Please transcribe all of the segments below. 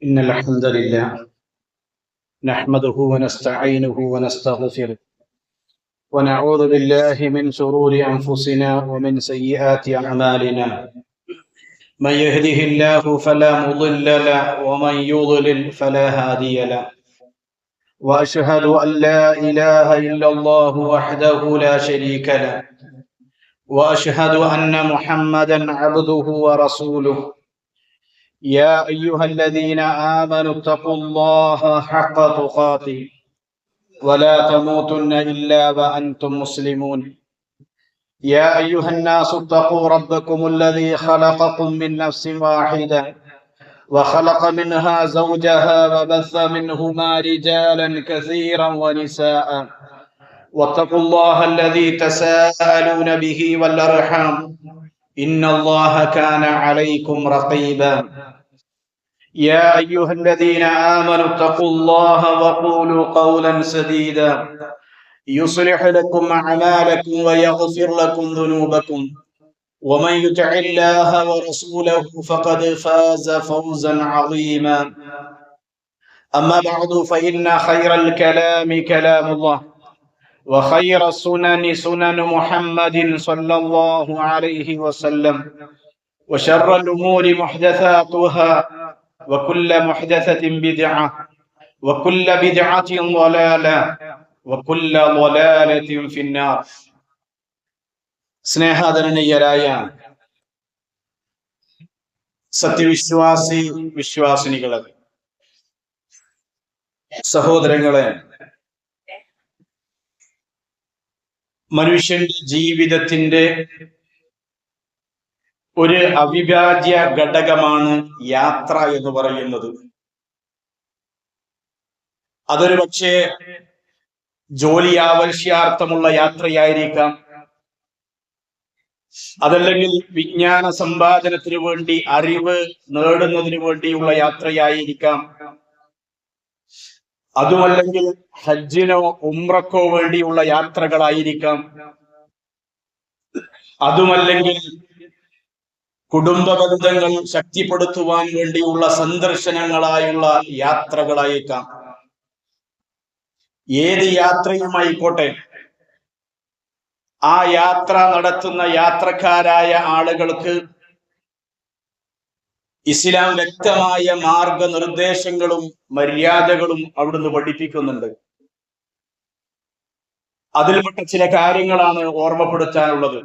إن الحمد لله نحمده ونستعينه ونستغفره ونعوذ بالله من شرور أنفسنا ومن سيئات أعمالنا. من يهده الله فلا مضل له ومن يضلل فلا هادي له. وأشهد أن لا إله إلا الله وحده لا شريك له وأشهد أن محمدا عبده ورسوله. يا أيها الذين آمنوا اتقوا الله حق تقاته ولا تموتن إلا وأنتم مسلمون. يا أيها الناس اتقوا ربكم الذي خلقكم من نفس واحدة وخلق منها زوجها وبث منهما رجالا كثيرا ونساء واتقوا الله الذي تساءلون به والأرحام إن الله كان عليكم رقيبا. يا أيها الذين آمنوا اتقوا الله وقولوا قولا سديدا يصلح لكم أعمالكم ويغفر لكم ذنوبكم ومن يطع الله ورسوله فقد فاز فوزا عظيما. أما بعد فإن خير الكلام كلام الله وخير السنن سنن محمد صلى الله عليه وسلم وشر الأمور محدثاتها وكل محدثة بدعة وكل بدعة ضلالة وكل ضلالة في النار. സ്നേഹാദരണീയരായ വിശ്വാസിനികളെ, സഹോദരങ്ങളെ, മനുഷ്യന്റെ ജീവിതത്തിന്റെ ഒരു അവിഭാജ്യ ഘടകമാണ് യാത്ര എന്ന് പറയുന്നത്. അതൊരു പക്ഷേ ജോലി ആവശ്യാർത്ഥമുള്ള യാത്രയായിരിക്കാം, അതല്ലെങ്കിൽ വിജ്ഞാന സമ്പാദനത്തിനു വേണ്ടി അറിവ് നേടുന്നതിന് വേണ്ടിയുള്ള യാത്രയായിരിക്കാം, അതുമല്ലെങ്കിൽ ഹജ്ജിനോ ഉംറക്കോ വേണ്ടിയുള്ള യാത്രകളായിരിക്കാം, അതുമല്ലെങ്കിൽ കുടുംബ ബന്ധങ്ങൾ ശക്തിപ്പെടുത്തുവാൻ വേണ്ടിയുള്ള സന്ദർശനങ്ങളായുള്ള യാത്രകളായേക്കാം. ഏത് യാത്രയുമായിക്കോട്ടെ, ആ യാത്ര നടത്തുന്ന യാത്രക്കാരായ ആളുകൾക്ക് ഇസ്ലാം വ്യക്തമായ മാർഗനിർദ്ദേശങ്ങളും മര്യാദകളും അവിടുന്ന് പഠിപ്പിക്കുന്നുണ്ട്. അതിൽപ്പെട്ട ചില കാര്യങ്ങളാണ് ഓർമ്മപ്പെടുത്താനുള്ളത്.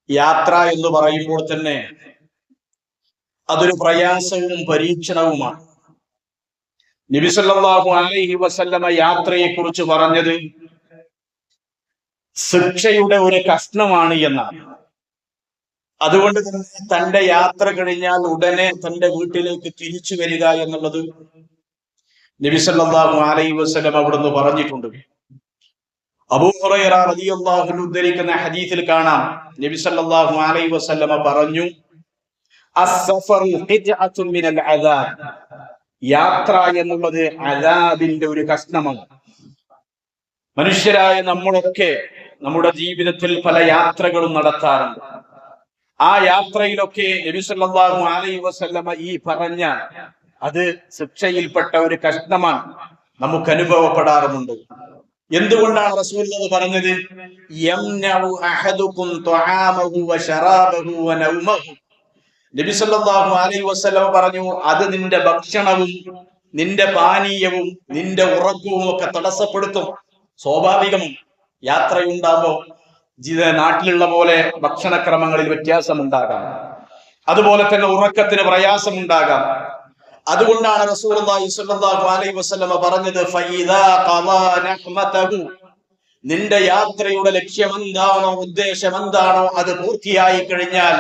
യാത്ര എന്ന് പറയുമ്പോൾ തന്നെ അതൊരു പ്രയാസവും പരീക്ഷണവുമാണ്. നബി സല്ലല്ലാഹു അലൈഹി വസല്ലമ യാത്രയെ കുറിച്ച് പറഞ്ഞത് ശിക്ഷയുടെ ഒരു കഷ്ണമാണ് എന്നാണ്. അതുകൊണ്ട് തന്നെ തന്റെ യാത്ര കഴിഞ്ഞാൽ ഉടനെ തന്റെ വീട്ടിലേക്ക് തിരിച്ചു വരിക എന്നുള്ളത് നബി സല്ലല്ലാഹു അലൈഹി വസല്ലം അവിടുന്ന് പറഞ്ഞിട്ടുണ്ട്. അബൂ ഹുറൈറ റളിയല്ലാഹു അൻഹു ഉദ്ധരിക്കുന്ന ഹദീസിൽ കാണാം, നബി സല്ലല്ലാഹു അലൈഹി വസല്ലമ പറഞ്ഞു, അസ്സഫറു ഖിത്അത്തുൻ മിനൽ അദാബ്. യാത്ര എന്നുള്ളത് അദാബിന്റെ ഒരു കഷ്ണമാണ്. മനുഷ്യരായ നമ്മളൊക്കെ നമ്മുടെ ജീവിതത്തിൽ പല യാത്രകളും നടത്താറുണ്ട്. ആ യാത്രയിലൊക്കെ നബി സല്ലല്ലാഹു അലൈഹി വസല്ലമ ഈ പറഞ്ഞ അത് ശിക്ഷയിൽപ്പെട്ട ഒരു കഷ്ണമാണ് നമുക്ക് അനുഭവപ്പെടാറുമുണ്ട്. എന്തുകൊണ്ടാണ് റസൂലുള്ളാഹി പറഞ്ഞത്? യംനഉ അഹദുകും തുആമഹു വശറാബഹു വനൗമഹു. നബി സല്ലല്ലാഹു അലൈഹി വസല്ലം പറഞ്ഞു, അത് നിന്റെ ഭക്ഷണവും നിന്റെ പാനീയവും നിന്റെ ഉറക്കവും ഒക്കെ തടസ്സപ്പെടുത്തും. സ്വാഭാവികമാണ്. യാത്രയുണ്ടാകുമ്പോൾ നാട്ടിലുള്ള പോലെ ഭക്ഷണക്രമങ്ങളിൽ വ്യത്യാസമുണ്ടാകാം, അതുപോലെ തന്നെ ഉറക്കത്തിന് പ്രയാസമുണ്ടാകാം. അതുകൊണ്ടാണ് റസൂലുള്ളാഹി സ്വല്ലല്ലാഹു അലൈഹി വസല്ലം പറഞ്ഞത്, ഫഇദാ ഖളാ നഹ്മതഹു. നിന്റെ യാത്രയുടെ ലക്ഷ്യം എന്താണോ, ഉദ്ദേശം എന്താണോ, അത് പൂർത്തിയായി കഴിഞ്ഞാൽ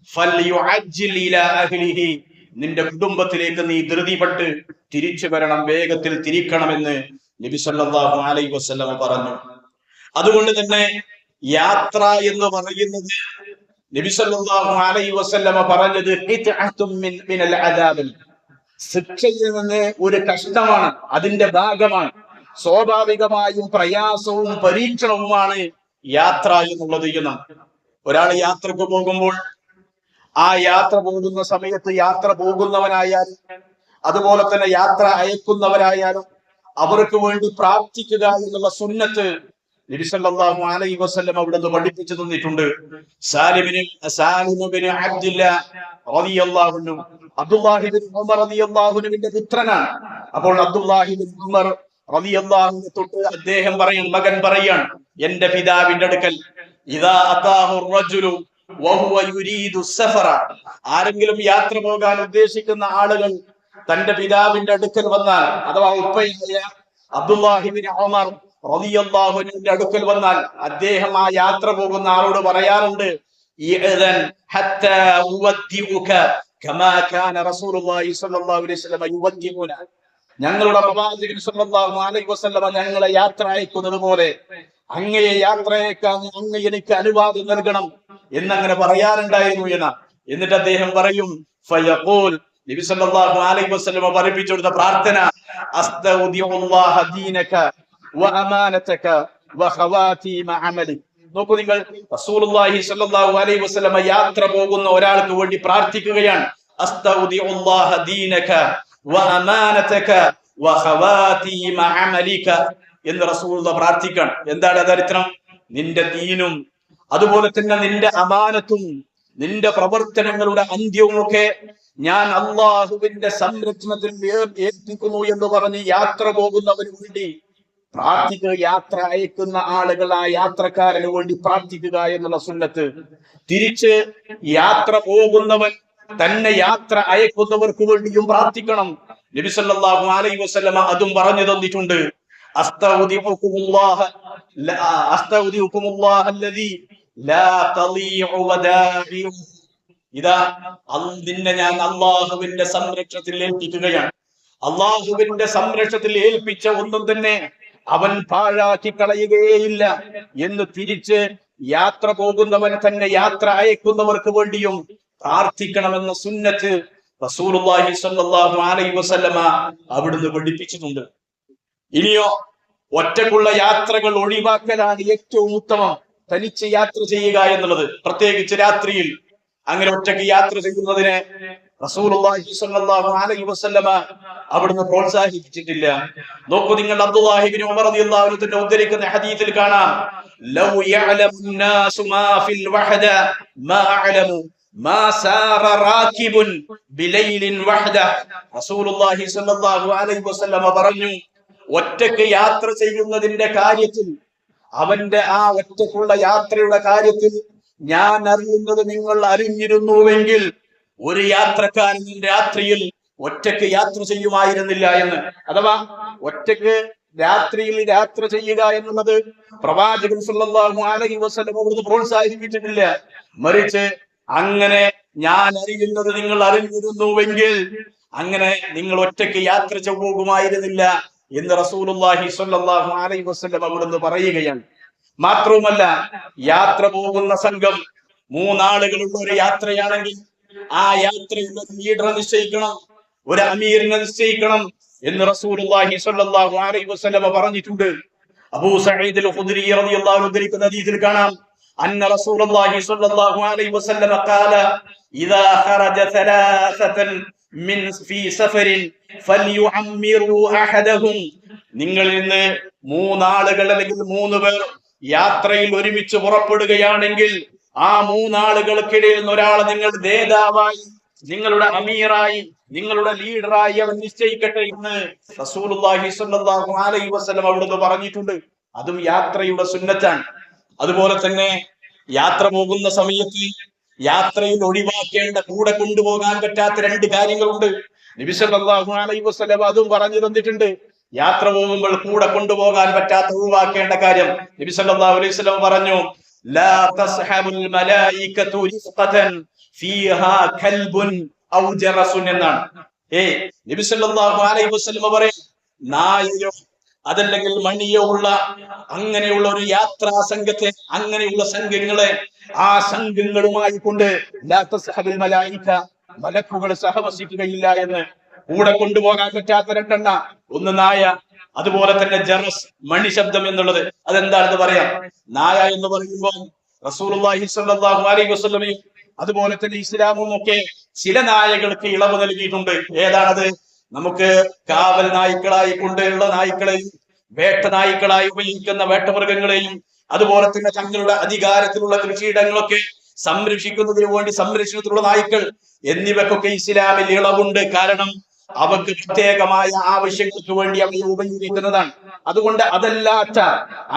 ഫൽയുഅജ്ജിൽ ഇലാ അഹ്ലിഹി. നിന്റെ കുടുംബത്തിലേക്ക് നീ ധൃതിപ്പെട്ട് തിരിച്ചു വരണം, വേഗത്തിൽ തിരിക്കണമെന്ന് നബി സല്ലല്ലാഹു അലൈഹി വസല്ലം പറഞ്ഞു. അതുകൊണ്ട് തന്നെ യാത്ര എന്ന് പറയുന്നത് നബി സല്ലല്ലാഹു അലൈഹി വസല്ലം പറഞ്ഞത് ഖിത്അത്തും മിനൽ അദാബ്, ശിക്ഷയിൽ നിന്ന് ഒരു കഷ്ടമാണ്, അതിന്റെ ഭാഗമാണ്. സ്വാഭാവികമായും പ്രയാസവും പരീക്ഷണവുമാണ് യാത്ര എന്നുള്ളത്. ഒരാൾ യാത്രക്ക് പോകുമ്പോൾ ആ യാത്ര പോകുന്ന സമയത്ത് യാത്ര പോകുന്നവനായാലും അതുപോലെ തന്നെ യാത്ര അയക്കുന്നവരായാലും അവർക്ക് വേണ്ടി പ്രാർത്ഥിക്കുക എന്നുള്ള സുന്നത്ത് നബി സല്ലല്ലാഹു അലൈഹി വസല്ലം അവിടുന്ന് പഠിപ്പിച്ചു തന്നിട്ടുണ്ട്. സാലിം ഇബ്നു അബ്ദുല്ലാഹ് റളിയല്ലാഹു അൻഹു അബ്ദുല്ലാഹി ഇബ്നു ഉമർ റളിയല്ലാഹു അൻഹുവിന്റെ പുത്രനാണ്. അപ്പോൾ അബ്ദുല്ലാഹി ഇബ്നു ഉമർ റളിയല്ലാഹു അൻഹു തൊട്ട് അദ്ദേഹം മകൻ പറയാണ്, എന്റെ പിതാവിന്റെ അടുക്കൽ ഇദാ അതാഹു റജുലു വഹുവ യുരീദു സഫറ, ആരെങ്കിലും യാത്ര പോകാൻ ഉദ്ദേശിക്കുന്ന ആളുകൾ തന്റെ പിതാവിന്റെ അടുക്കൽ വന്നാൽ, അഥവാ ഉപ്പയായ അബ്ദുല്ലാഹി ഇബ്നു ഉമർ റളിയല്ലാഹു അൻഹുവിന്റെ അടുക്കൽ വന്നാൽ അദ്ദേഹം ആ യാത്ര പോകുന്ന ആളോട് പറയാറുണ്ട്, ഇഅ്ദൻ ഹത്താ ഉവദ്ദിഉക കമാ കാന റസൂലുള്ളാഹി സ്വല്ലല്ലാഹു അലൈഹി വസല്ലം യുവദ്ദിഉന, ഞങ്ങളുടെ പ്രവാചകൻ സ്വല്ലല്ലാഹു അലൈഹി വസല്ലം ഞങ്ങളെ യാത്ര അയക്കുന്നത് പോലെ അങ്ങയെ യാത്ര അയക്കാൻ അങ്ങ് എനിക്ക് അനുവാദം നൽകണം എന്നങ്ങനെ പറയാറുണ്ടായിരുന്നു എന്ന്. എന്നിട്ട് അദ്ദേഹം പറയും, ഫയഖൂൽ, നബി സല്ലല്ലാഹു അലൈഹി വസല്ലം പഠിപ്പിച്ചു കൊടുത്ത പ്രാർത്ഥന, അസ്തൗദിഉല്ലാഹ ദീനക വഅമാനതക വഖവാതീമ അമലി. നോക്കൂ നിങ്ങൾ, റസൂലുള്ളാഹി സ്വല്ലല്ലാഹു അലൈഹി വസല്ലം യാത്ര പോകുന്ന ഒരാൾക്ക് വേണ്ടി പ്രാർത്ഥിക്കുകയാണ്, അസ്തൗദിഉല്ലാഹ ദീനക വഅമാനതക വഖവാതീമ അമലിക എന്ന് റസൂലുള്ളാഹി പ്രാർത്ഥിക്കണം. എന്താണ് ചരിത്രം? നിന്റെ ദീനും അതുപോലെ തന്നെ നിന്റെ അമാനത്തും നിന്റെ പ്രവർത്തനങ്ങളുടെ അന്ത്യവും ഒക്കെ ഞാൻ അള്ളാഹുവിന്റെ സംരക്ഷണത്തിൽ ഏൽപ്പിക്കുന്നു എന്ന് പറഞ്ഞ് യാത്ര പോകുന്നവന് വേണ്ടി പ്രാർത്ഥിക്കുക. യാത്ര അയക്കുന്ന ആളുകൾ ആ യാത്രക്കാരന് വേണ്ടി പ്രാർത്ഥിക്കുക എന്നുള്ള സുന്നത്ത്. തിരിച്ച് യാത്ര പോകുന്നവൻ തന്നെ യാത്ര അയക്കുന്നവർക്ക് വേണ്ടിയും പ്രാർത്ഥിക്കണം. നബി സല്ലല്ലാഹു അലൈഹി വസല്ലമ അതും പറഞ്ഞു തന്നിട്ടുണ്ട്. അസ്തൗദിഉകുമുല്ലാഹ അല്ലദീ ലാ തളീഉ വദാഇഉ. ഇതാ നിന്നെ ഞാൻ അള്ളാഹുവിന്റെ സംരക്ഷണത്തിൽ ഏൽപ്പിക്കുകയാണ്. അള്ളാഹുവിന്റെ സംരക്ഷണത്തിൽ ഏൽപ്പിച്ച ഒന്നും തന്നെ അവൻ പാഴാക്കി കളയുകയില്ല എന്ന് തിരിച്ച് യാത്ര പോകുന്നവൻ തന്നെ യാത്ര അയക്കുന്നവർക്ക് വേണ്ടിയും പ്രാർത്ഥിക്കണമെന്ന സുന്നത്ത് റസൂലുള്ളാഹി സ്വല്ലല്ലാഹു അലൈഹി വസല്ലമ അവിടുന്ന് പഠിപ്പിച്ചിട്ടുണ്ട്. ഇനിയോ, ഒറ്റക്കുള്ള യാത്രകൾ ഒഴിവാക്കലാണ് ഏറ്റവും ഉത്തമം. തനിച്ച് യാത്ര ചെയ്യുക എന്നുള്ളത്, പ്രത്യേകിച്ച് രാത്രിയിൽ അങ്ങനെ ഒറ്റയ്ക്ക് യാത്ര ചെയ്യുന്നതിനെ റസൂലുള്ളാഹി സ്വല്ലല്ലാഹു അലൈഹി വസല്ലമ അവിടുന്ന് പ്രോത്സാഹിപ്പിച്ചിട്ടില്ല. നോക്കൂ നിങ്ങൾ, അബ്ദുല്ലാഹി ഇബ്നു ഉമർ റളിയല്ലാഹു അൻഹു തന്നെ ഉദ്ധരിക്കുന്ന ഹദീസിൽ കാണാം, ലൗ യഅലമു നാസു മാ ഫിൽ വഹദ മാ അഅലമു മാ സാറ റാകിബുൻ ബിലൈലിൻ വഹദ. റസൂലുള്ളാഹി സ്വല്ലല്ലാഹു അലൈഹി വസല്ലമ പറഞ്ഞു, ഒറ്റയ്ക്ക് യാത്ര ചെയ്യുന്നതിന്റെ കാര്യത്തിൽ, അവന്റെ ആ ഒറ്റയ്ക്കുള്ള യാത്രയുടെ കാര്യത്തിൽ ഞാൻ അറിയുന്നത് നിങ്ങൾ അറിഞ്ഞിരുന്നുവെങ്കിൽ ഒരു യാത്രക്കാരൻ രാത്രിയിൽ ഒറ്റയ്ക്ക് യാത്ര ചെയ്യുമായിരുന്നില്ല എന്ന്. അഥവാ ഒറ്റയ്ക്ക് രാത്രിയിൽ യാത്ര ചെയ്യുക എന്നുള്ളത് പ്രവാചകൻ സല്ലല്ലാഹു അലൈഹി വസല്ലം അവിടുന്ന് പ്രോത്സാഹിപ്പിച്ചിട്ടില്ല. മറിച്ച് അങ്ങനെ ഞാൻ അറിയുന്നത് നിങ്ങൾ അറിഞ്ഞിരുന്നുവെങ്കിൽ അങ്ങനെ നിങ്ങൾ ഒറ്റയ്ക്ക് യാത്ര പോകുമായിരുന്നില്ല എന്ന് റസൂലുള്ളാഹി സ്വല്ലല്ലാഹു അലൈഹി വസല്ലം അവിടുന്ന് പറയുകയാണ്. മാത്രവുമല്ല, യാത്ര പോകുന്ന സംഘം മൂന്നാളുകളുള്ള ഒരു യാത്രയാണെങ്കിൽ ആ യാത്രയിൽ ഒരു ലീഡറെ നിശ്ചയിക്കണം, ഒരു അമീറിനെ നിശ്ചയിക്കണം എന്ന് റസൂലുള്ളാഹി സ്വല്ലല്ലാഹു അലൈഹി വസല്ലം പറഞ്ഞിട്ടുണ്ട്. അബൂ സഈദ് അൽ ഖുദ്രി റളിയല്ലാഹു അൻഹു ഉദ്ധരിക്കുന്ന ഹദീസിൽ കാണാം, അന്ന റസൂലുള്ളാഹി സ്വല്ലല്ലാഹു അലൈഹി വസല്ലം ഖാല ഇദാ ഖറജ സലാസതൻ മിൻ ഫീ സഫരിൻ ഫൽയുഅമ്മിറു അഹദഹും. നിങ്ങളിൽ നിന്ന് മൂന്നാളുകൾ അല്ലെങ്കിൽ മൂന്ന് പേർ യാത്രയിൽ ഒരുമിച്ച് പുറപ്പെടുകയാണെങ്കിൽ ആ മൂന്നാളുകൾക്കിടയിൽ നിന്ന് ഒരാളെ നിങ്ങൾ നേതാവായി, നിങ്ങളുടെ അമീറായി, നിങ്ങളുടെ ലീഡറായി അവൻ നിശ്ചയിക്കട്ടെ എന്ന് റസൂലുള്ളാഹി സ്വല്ലല്ലാഹു അലൈഹി വസല്ലം അവിടുന്ന് പറഞ്ഞിട്ടുണ്ട്. അതും യാത്രയുടെ സുന്നത്താണ്. അതുപോലെ തന്നെ യാത്ര പോകുന്ന സമയത്ത് യാത്രയിൽ ഒഴിവാക്കേണ്ട, കൂടെ കൊണ്ടുപോകാൻ പറ്റാത്ത രണ്ട് കാര്യങ്ങളുണ്ട്. നബി സല്ലല്ലാഹു അലൈഹി വസല്ലം അതും പറഞ്ഞു തന്നിട്ടുണ്ട്. യാത്ര പോകുമ്പോൾ കൂടെ കൊണ്ടുപോകാൻ പറ്റാത്ത ഒഴിവാക്കേണ്ട കാര്യം നബി സല്ലല്ലാഹു അലൈഹി വസല്ലം പറഞ്ഞു, ലാ തസ്ഹബുൽ മലായികതു റിഫഖതൻ ഫീഹാ കൽബുൻ ഔ ജറസുൻ എന്നാണ്. നബി സല്ലല്ലാഹു അലൈഹി വസല്ലം പറയും, നായയോ അതല്ലെങ്കിൽ മണിയോ ഉള്ള അങ്ങനെയുള്ള ഒരു യാത്രാ സംഘത്തെ, അങ്ങനെയുള്ള സംഘങ്ങളെ, ആ സംഘങ്ങളുമായി കൊണ്ട് ലാ തസ്ഹബുൽ മലായിക, മലക്കുകൾ സഹവസിക്കുകയില്ല എന്ന്. കൂടെ കൊണ്ടുപോകാൻ പറ്റാത്ത രണ്ടെണ്ണ, ഒന്ന് നായ, അതുപോലെ തന്നെ ജറസ്, മണി ശബ്ദം എന്നുള്ളത്. അതെന്താണെന്ന് പറയാം. നായ എന്ന് പറയുമ്പോൾ റസൂലുള്ളാഹി സ്വല്ലല്ലാഹു അലൈഹി വസല്ലമയും അതുപോലെ തന്നെ ഇസ്ലാമും ഒക്കെ ചില നായകൾക്ക് ഇളവ് നൽകിയിട്ടുണ്ട്. ഏതാണത്? നമുക്ക് കാവൽ നായ്ക്കളായി കൊണ്ടുള്ള നായ്ക്കളെയും വേട്ട നായ്ക്കളായി ഉപയോഗിക്കുന്ന വേട്ടമൃഗങ്ങളെയും അതുപോലെ തന്നെ തങ്ങളുടെ അധികാരത്തിലുള്ള കൃഷിയിടങ്ങളൊക്കെ സംരക്ഷിക്കുന്നതിന് വേണ്ടി സംരക്ഷണത്തിലുള്ള നായ്ക്കൾ എന്നിവക്കൊക്കെ ഇസ്ലാമിൽ ഇളവുണ്ട്. കാരണം അവർക്ക് പ്രത്യേകമായ ആവശ്യങ്ങൾക്ക് വേണ്ടി അവയെ ഉപയോഗിക്കുന്നതാണ്. അതുകൊണ്ട് അതല്ലാത്ത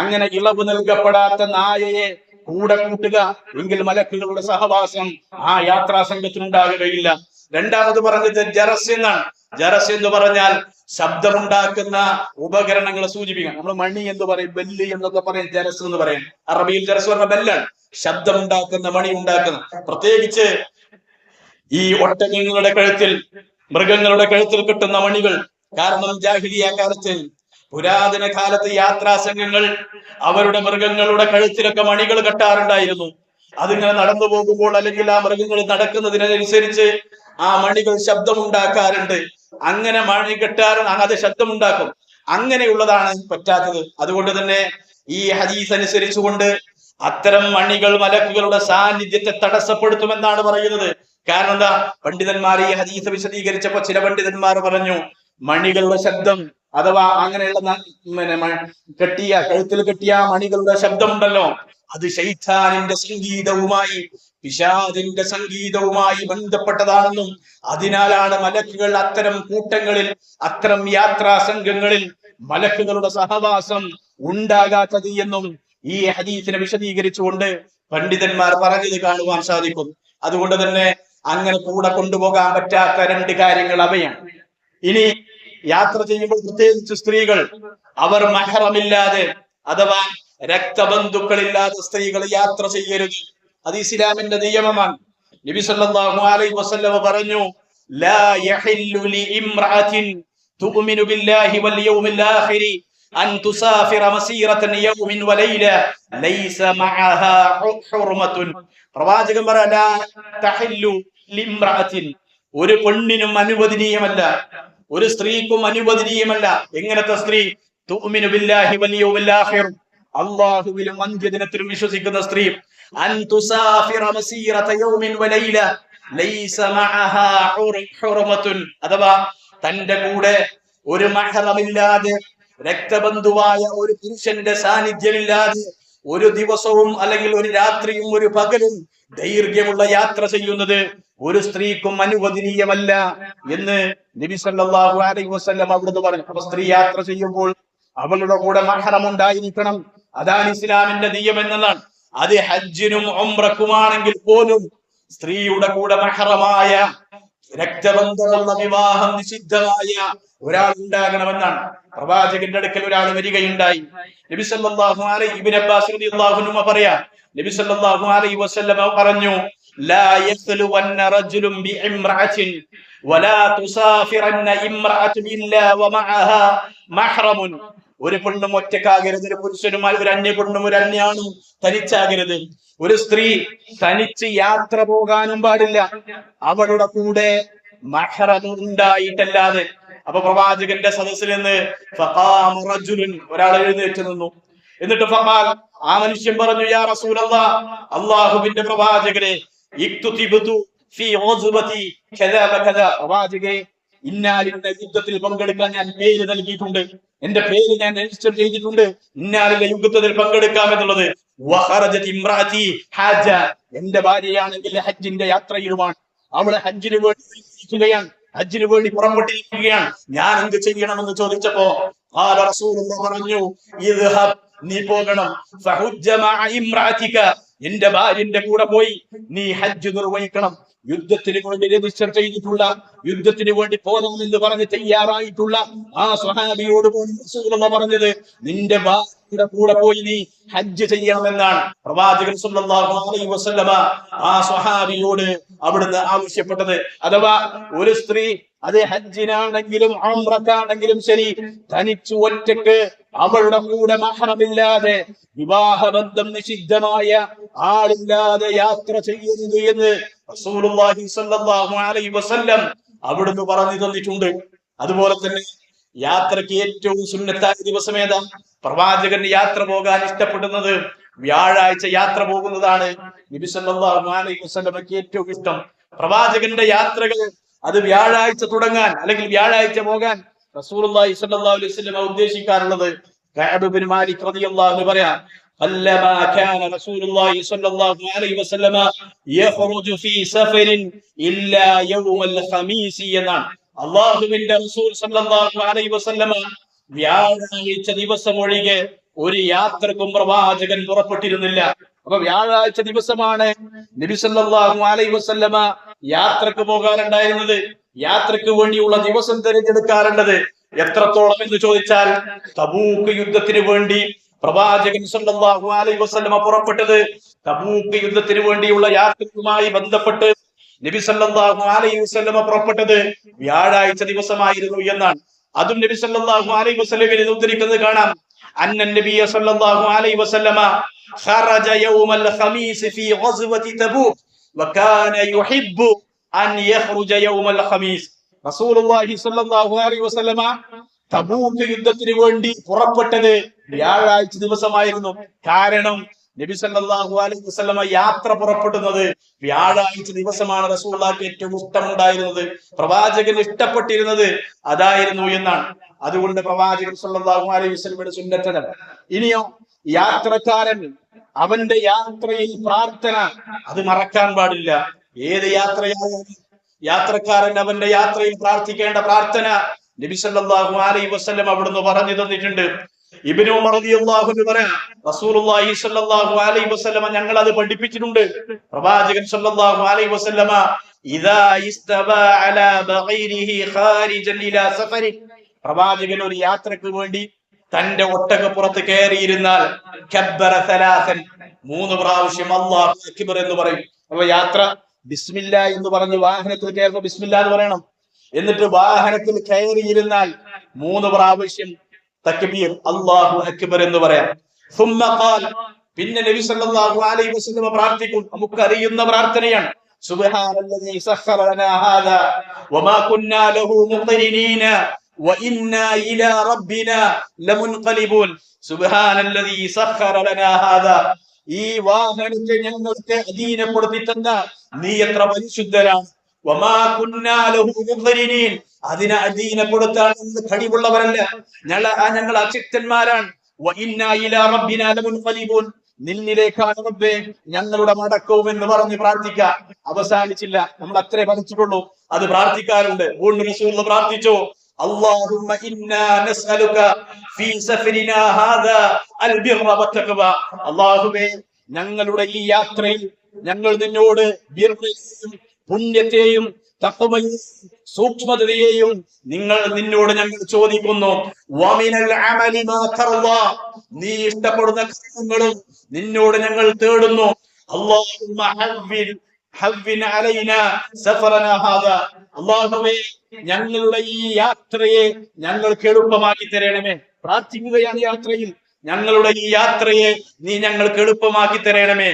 അങ്ങനെ ഇളവ് നൽകപ്പെടാത്ത നായയെ കൂടെ കൂട്ടുക എങ്കിൽ മലക്കുകളുടെ സഹവാസം ആ യാത്രാ സംഘത്തിനുണ്ടാകുകയില്ല. രണ്ടാമത് പറഞ്ഞത് ജറസ് എന്നാണ്. ജറസ് എന്ന് പറഞ്ഞാൽ ശബ്ദമുണ്ടാക്കുന്ന ഉപകരണങ്ങളെ സൂചിപ്പിക്കണം. നമ്മൾ മണി എന്ന് പറയും, ബെല്ല് എന്നൊക്കെ പറയും, ജറസ് എന്ന് പറയും. അറബിയിൽ ജറസ് പറഞ്ഞ ബെല്ലാണ്, ശബ്ദമുണ്ടാക്കുന്ന മണി ഉണ്ടാക്കുന്ന. പ്രത്യേകിച്ച് ഈ ഒട്ടകങ്ങളുടെ കഴുത്തിൽ, മൃഗങ്ങളുടെ കഴുത്തിൽ കിട്ടുന്ന മണികൾ. കാരണം ജാഹിലിയ കാലത്ത്, പുരാതന കാലത്ത് യാത്രാ സംഘങ്ങൾ അവരുടെ മൃഗങ്ങളുടെ കഴുത്തിലൊക്കെ മണികൾ കെട്ടാറുണ്ടായിരുന്നു. അതിങ്ങനെ നടന്നു പോകുമ്പോൾ അല്ലെങ്കിൽ ആ മൃഗങ്ങൾ നടക്കുന്നതിനനുസരിച്ച് ആ മണികൾ ശബ്ദമുണ്ടാക്കാറുണ്ട്. അങ്ങനെ മണി കെട്ടാറുണ്ട്, അത് ശബ്ദമുണ്ടാക്കും. അങ്ങനെയുള്ളതാണ് പറ്റാത്തത്. അതുകൊണ്ട് തന്നെ ഈ ഹദീസ് അനുസരിച്ചുകൊണ്ട് അത്തരം മണികൾ മലക്കുകളുടെ സാന്നിധ്യത്തെ തടസ്സപ്പെടുത്തുമെന്നാണ് പറയുന്നത്. കാരണം എന്താ? പണ്ഡിതന്മാർ ഈ ഹദീസ് വിശദീകരിച്ചപ്പോ ചില പണ്ഡിതന്മാർ പറഞ്ഞു, മണികളുടെ ശബ്ദം അഥവാ അങ്ങനെയുള്ള കഴുത്തിൽ കെട്ടിയ മണികളുടെ ശബ്ദമുണ്ടല്ലോ, അത് ശൈത്താനിന്റെ സംഗീതവുമായി, പിശാചിന്റെ സംഗീതവുമായി ബന്ധപ്പെട്ടതാണെന്നും അതിനാലാണ് മലക്കുകൾ അത്തരം കൂട്ടങ്ങളിൽ, അത്തരം യാത്രാ സംഘങ്ങളിൽ മലക്കുകളുടെ സഹവാസം ഉണ്ടാകാത്തത് എന്നും ഈ ഹദീസിനെ വിശദീകരിച്ചുകൊണ്ട് പണ്ഡിതന്മാർ പറഞ്ഞത് കാണുവാൻ സാധിക്കും. അതുകൊണ്ട് തന്നെ അങ്ങനെ കൂടെ കൊണ്ടുപോകാൻ പറ്റാത്ത രണ്ട് കാര്യങ്ങൾ അവയാണ്. ഇനി യാത്ര ചെയ്യുമ്പോൾ പ്രത്യേകിച്ച് സ്ത്രീകൾ, അവർ മഹ്റമില്ലാതെ അഥവാ രക്തബന്ധുക്കളില്ലാതെ സ്ത്രീകൾ യാത്ര ചെയ്യരുത്. അത് ഇസ്ലാമിന്റെ നിയമമാണ്. നബി സല്ലല്ലാഹു അലൈഹി വസല്ലം പറഞ്ഞു, ലാ യഹില്ലു ലിഇംറഅത്തിൻ തുഅ്മിനു ബില്ലാഹി വൽ യൗമിൽ ആഖിരി അൻ തുസാഫിറ മസീറതൻ യൗമിൻ വലൈല ലൈസ മഅഹാ ഹുർമത്തുൻ. പ്രവാചകൻ പറഞ്ഞു, ലാ തഹില്ലു ലിഇംറഅത്തിൻ, ഒരു പെണ്ണിനും അനുവദനീയമല്ല, ഒരു സ്ത്രീക്കും അനുവദനീയമല്ല. എങ്ങനത്തെ സ്ത്രീ? തുഅ്മിനു ബില്ലാഹി വൽ യൗമിൽ ആഖിർ, അല്ലാഹുവിലും അന്ത്യദിനത്തിലും വിശ്വസിക്കുന്ന സ്ത്രീ. അൻ തുസാഫിറ മസീറത യൗമിൻ വലൈല ലൈസ മഅഹാ ഹുർമത്തുൻ, അഥവാ തന്റെ കൂടെ ഒരു മഹ്റമില്ലാതെ, രക്തബന്ധുവായ ഒരു പുരുഷന്റെ സാന്നിധ്യമില്ലാതെ ഒരു ദിവസവും അല്ലെങ്കിൽ ഒരു രാത്രിയും ഒരു പകലും ദൈർഘ്യമുള്ള യാത്ര ചെയ്യുന്നത് ഒരു സ്ത്രീക്കും അനുവദനീയമല്ല എന്ന് നബി സല്ലല്ലാഹു അലൈഹി വസല്ലം അവിടുന്ന് പറഞ്ഞു. അപ്പൊ സ്ത്രീ യാത്ര ചെയ്യുമ്പോൾ അവളുടെ കൂടെ മഹ്റം ഉണ്ടായിരിക്കണം. അതാണ് ഇസ്ലാമിന്റെ നിയമം എന്നതാണ്. അത് ഹജ്ജിനും ഉംറക്കുമാണെങ്കിൽ പോലും സ്ത്രീയുടെ കൂടെ മഹ്റമായ, രക്തബന്ധമുള്ള, വിവാഹം നിഷിദ്ധമായ ഒരാൾ ഉണ്ടാകണമെന്നാണ്. പ്രവാചകന്റെ അടുക്കൽ ഒരാൾ വരികയുണ്ടായി. നബി സല്ലല്ലാഹു അലൈഹി ഇബ്നു അബ്ബാസ് റളിയല്ലാഹു അൻഹു പറയാ, നബി സല്ലല്ലാഹു അലൈഹി വസല്ലം പറഞ്ഞു, ലാ യഖ്ലുവന്ന റജുലുൻ ബിഇംറഅത്തിൻ വലാ തുസാഫിറന്ന ഇംറഅത്തുൻ ഇല്ലാ വമഅഹാ മഹ്റമുൻ. ഒരു പെണ്ണും ഒറ്റക്കാകരുത്, ഒരു പുരുഷനുമായി ഒരു അന്യ പെണ്ണും ഒരു അന്യാണും തനിച്ചാകരുത്. ഒരു സ്ത്രീ തനിച്ച് യാത്ര പോകാനും പാടില്ല, അവളുടെ കൂടെ മഹ്റം ഉണ്ടായിട്ടല്ലാതെ. അപ്പൊ പ്രവാചകന്റെ സദസ്സിൽ നിന്ന് ഫഖാമ റജുലുൻ, ഒരാൾ എഴുന്നേറ്റ് നിന്നു. എന്നിട്ട് ഫഖാൽ, ആ മനുഷ്യൻ പറഞ്ഞു, യാ റസൂലല്ലാഹ്, അല്ലാഹുവിന്റെ പ്രവാചകരെ, ഇക്തുതിബതു ഫീ ഗസ്വതി കദാ വകദാ, പ്രവാചകരെ, ഇന്നാലിന്റെ യുദ്ധത്തിൽ പങ്കെടുക്കാൻ ഞാൻ പേര് നൽകിയിട്ടുണ്ട്, എന്റെ പേര് ഞാൻ രജിസ്റ്റർ ചെയ്തിട്ടുണ്ട്, ഇന്നാലിന്റെ യുദ്ധത്തിൽ പങ്കെടുക്കാം എന്നുള്ളത്. വഖറജത് ഇംറാതി ഹജ്ജ, എന്റെ ഭാര്യയാണെങ്കിൽ ഹജ്ജിന്റെ യാത്രയിലുമാണ്, അവളെ ഹജ്ജിന് വേണ്ടി ഇരിക്കുകയാണ്, ഹജ്ജിന് വേണ്ടി പുറപ്പെട്ടിരിക്കുകയാണ്, ഞാൻ എന്ത് ചെയ്യണമെന്ന് ചോദിച്ചപ്പോ റസൂലുള്ളാഹി പറഞ്ഞു, ഇദ്ഹബ്, നീ പോകണം, ഫഹുജ്ജ മഅ ഇംറാതിക, എന്റെ ഭാര്യന്റെ കൂടെ പോയി നീ ഹജ്ജ് നിർവഹിക്കണം. യുദ്ധത്തിന് വേണ്ടി രജിസ്റ്റർ ചെയ്തിട്ടുള്ള, യുദ്ധത്തിന് വേണ്ടി പോകണമെന്ന് പറഞ്ഞ് തയ്യാറായിട്ടുള്ള ആ സ്വഹാബിയോട് പോലും റസൂലുള്ളാഹി പറഞ്ഞത്, നിന്റെ ഭാര്യയുടെ കൂടെ പോയി നീ ഹജ്ജ് ചെയ്യണമെന്നാണ് പ്രവാചകൻ സല്ലല്ലാഹു അലൈഹി വസല്ലമ ആ സ്വഹാബിയോട് അവിടുന്ന് ആവശ്യപ്പെട്ടത്. അഥവാ ഒരു സ്ത്രീ അത് ഹജ്ജിനാണെങ്കിലും ഉംറക്കാണെങ്കിലും ശരി, തനിച്ചു ഒറ്റക്ക് അവളുടെ കൂടെ മഹ്റമില്ലാതെ, വിവാഹബന്ധം നിഷിദ്ധമായ ആളില്ലാതെ യാത്ര ചെയ്യരുത് എന്ന് റസൂലുള്ളാഹി സ്വല്ലല്ലാഹു അലൈഹി വസല്ലം അവിടുന്ന് പറഞ്ഞു തന്നിട്ടുണ്ട്. അതുപോലെ തന്നെ യാത്രയ്ക്ക് ഏറ്റവും സുന്നത്തായ ദിവസം ഏതാ? പ്രവാചകൻ യാത്ര പോകാൻ ഇഷ്ടപ്പെടുന്നത് വ്യാഴാഴ്ച യാത്ര പോകുന്നതാണ്. നബി സല്ലല്ലാഹു അലൈഹി വസല്ലമക്ക് ഏറ്റവും ഇഷ്ടം പ്രവാചകന്റെ യാത്രകൾ അത് വ്യാഴാഴ്ച തുടങ്ങാൻ അല്ലെങ്കിൽ വ്യാഴാഴ്ച പോകാൻ റസൂലുള്ളാഹി സ്വല്ലല്ലാഹു അലൈഹി വസല്ലം ഉദ്ദേശിക്കാറുള്ളത്. കഅബ് ഇബ്നു മാലിക് റളിയല്ലാഹു അൻഹു പറയാം, قلما كان رسول الله صلى الله عليه وسلم يخرج في سفر إلا يوم الخميس എന്നാണ്. അല്ലാഹുവിന്റെ റസൂൽ സല്ലല്ലാഹു അലൈഹി വസല്ലമ വ്യാഴാഴ്ച ദിവസം ഒഴികെ ഒരു യാത്രക്കും പ്രവാചകൻ പുറപ്പെട്ടിരുന്നില്ല. അപ്പൊ വ്യാഴാഴ്ച ദിവസമാണ് നബി സല്ലല്ലാഹു അലൈഹി വസല്ലമ യാത്രക്ക് പോകാറുണ്ടായിരുന്നത്. യാത്രക്ക് വേണ്ടിയുള്ള ദിവസം തിരഞ്ഞെടുക്കാറുള്ളത് എത്രത്തോളം എന്ന് ചോദിച്ചാൽ, തബൂക്ക് യുദ്ധത്തിന് വേണ്ടി പ്രവാചകൻ സല്ലല്ലാഹു അലൈഹി വസല്ലമ പുറപ്പെട്ടത് തബൂക്ക് യുദ്ധത്തിന് വേണ്ടിയുള്ള യാത്രയുമായി ബന്ധപ്പെട്ട് നബി സല്ലല്ലാഹു അലൈഹി വസല്ലമ പുറപ്പെട്ടത് വ്യാഴാഴ്ച ദിവസമായിരുന്നു എന്നാണ്. അതും നബി സല്ലല്ലാഹു അലൈഹി വസല്ലമയെ ഉദ്ധരിക്കുന്നത് കാണാം. അന്ന നബിയ സല്ലല്ലാഹു അലൈഹി വസല്ലമ ഖറജ യൗമൽ ഖമീസ് ഫീ ഗസ്വതി തബൂക്ക് വകാന യുഹിബ്ബു അൻ യഖ്റുജ യൗമൽ ഖമീസ്. റസൂലുള്ളാഹി സ്വല്ലല്ലാഹു അലൈഹി വസല്ലമ തബൂക്ക് യുദ്ധത്തിന് വേണ്ടി പുറപ്പെട്ടത് വ്യാഴാഴ്ച ദിവസമായിരുന്നു. കാരണം നബി സല്ലല്ലാഹു അലൈഹി വസല്ലമ യാത്ര പുറപ്പെടുന്നത് വ്യാഴാഴ്ച ദിവസമാണ്. റസൂലുള്ളാഹിക്ക് ഏറ്റവും ഇഷ്ടമുണ്ടായിരുന്നത്, പ്രവാചകൻ ഇഷ്ടപ്പെട്ടിരുന്നത് അതായിരുന്നു എന്നാണ്. അതുകൊണ്ട് പ്രവാചകൻ സല്ലല്ലാഹു അലൈഹി വസല്ലമയുടെ സുന്നത്തതാണ്. ഇനിയോ യാത്രക്കാരൻ അവന്റെ യാത്രയിൽ പ്രാർത്ഥന അത് മറക്കാൻ പാടില്ല. ഏത് യാത്രയായാലും യാത്രക്കാരൻ അവന്റെ യാത്രയിൽ പ്രാർത്ഥിക്കേണ്ട പ്രാർത്ഥന നബി സല്ലല്ലാഹു അലൈഹി വസല്ലം അവിടുന്ന് പറഞ്ഞു തന്നിട്ടുണ്ട്. ഇബ്നു ഉമർ റളിയല്ലാഹു അൻഹു പറയാ, റസൂലുള്ളാഹി സ്വല്ലല്ലാഹു അലൈഹി വസല്ലം ഞങ്ങൾ അത് പഠിപ്പിച്ചിട്ടുണ്ട്. പ്രവാചകൻ സ്വല്ലല്ലാഹു അലൈഹി വസല്ലം ഇദാ ഇസ്തബാ അലാ ബഗൈരിഹി ഖാരിജൻ ഇലാ സഫരി, പ്രവാചകൻ ഒരു യാത്രക്ക് വേണ്ടി തന്റെ ഒട്ടകപ്പുറത്ത് കയറിയിരുന്നാൽ കബ്ബറ സലാസൻ, 3 പ്രാവശ്യം അല്ലാഹു അക്ബർ എന്ന് പറയും. അപ്പൊ യാത്ര ബിസ്മില്ലാ എന്ന് പറഞ്ഞ് വാഹനത്തിൽ കയറുമ്പോൾ ബിസ്മില്ലാ എന്ന് പറയണം. എന്നിട്ട് വാഹനത്തിൽ കയറിയിരുന്നാൽ 3 പ്രാവശ്യം തക്ബീർ അല്ലാഹു അക്ബർ എന്ന് പറയാം. സുമ്മ ഖാൽ, പിന്നെ നബി സല്ലല്ലാഹു അലൈഹി വസല്ലം പ്രാർത്ഥിക്കും. നമുക്കറിയുന്ന പ്രാർത്ഥനയാണ്. സുബ്ഹാനല്ലദീ സഖറ ലനാ ഹാദാ വമാ കുന്നാ ലഹു മുഖ്രിനീന വഇന്നാ ഇലാ റബ്ബിനാ ലമുൻഖലിബൂൻ. സുബ്ഹാനല്ലദീ സഖറ ലനാ ഹാദാ, ഈ വാഹനത്തെ ഞങ്ങൾക്ക് അധീനപ്പെടുത്തി തന്ന നീ എത്ര പരിശുദ്ധരാണ്. വമാ കുന്നാ ലഹു മുഖ്രിനീൻ, അതിനെ അധീനപ്പെടുത്താൻ കഴിവുള്ളവരല്ല, ഞങ്ങൾ അശക്തന്മാരാണ്. വഇന്നാ ഇലാ റബ്ബിനാ ലമുൻഖലിബൂൻ, നിന്നിലേക്കാണ് റബ്ബേ ഞങ്ങളുടെ മടക്കവും എന്ന് പറഞ്ഞ് പ്രാർത്ഥിക്കാം. അവസാനിച്ചില്ല, നമ്മൾ അത്രേ പഠിച്ചിട്ടുള്ളൂ, അത് പ്രാർത്ഥിക്കാറുണ്ട്. വീണ്ടും റസൂൽ പ്രാർത്ഥിച്ചു, اللهم إنا نسألك في سفرنا هذا البر والتقوى. അല്ലാഹുവേ, ഞങ്ങളുടെ ഈ യാത്രയിൽ ഞങ്ങൾ നിന്നോട് ബിർറയും പുണ്യത്തെയും തഖ്വയും സൂക്ഷ്മതയെയും നിന്നോട് ഞങ്ങൾ ചോദിക്കുന്നു. വമിനൽ അമലി മാ തർളാ, നീ ഇഷ്ടപ്പെടുന്ന കാര്യങ്ങളും നിന്നോട് ഞങ്ങൾ തേടുന്നു. അല്ലാഹുമ്മ ഹവ്വിൻ അലൈനാ സഫറനാ ഹാദാ, അല്ലാഹുവേ ഞങ്ങളുടെ ഈ യാത്രയെ ഞങ്ങൾക്ക് എളുപ്പമാക്കി തരണമേ. പ്രാർത്ഥിക്കുകയാണ് യാത്രയിൽ, ഞങ്ങളുടെ ഈ യാത്രയെ നീ ഞങ്ങൾക്ക് എളുപ്പമാക്കി തരണമേ.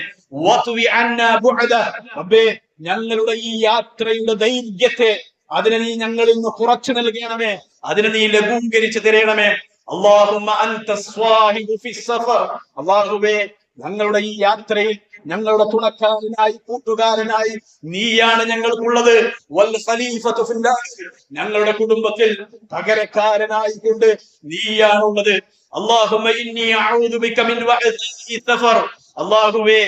വത്വി അന്നാ ബുഅദ, റബ്ബേ ഞങ്ങളുടെ ഈ യാത്രയുടെ ദൈർഘ്യത്തെ അതിനെ നീ ഞങ്ങളിൽ നിന്ന് കുറച്ചു നൽകണമേ, അതിനെ നീ ലഘൂകരിച്ചു തരണമേ. അല്ലാഹുമ്മ അൻത സ്വാഹിബു ഫിസ് സഫർ, അല്ലാഹുവേ ഞങ്ങളുടെ ഈ യാത്രയിൽ ഞങ്ങളുടെ തുണക്കാരനായി കൂട്ടുകാരനായി നീയാണ് ഞങ്ങൾക്കുള്ളത്. വൽ ഖലീഫതു ഫിൽ അർദ്, ഞങ്ങളുടെ കുടുംബത്തിൽ പകരക്കാരനായി കൊണ്ട് നീയാണുള്ളത്. അല്ലാഹുമ്മ ഇന്നി അഊദു ബിക മിൻ വഅദി സഫർ, അല്ലാഹുവേ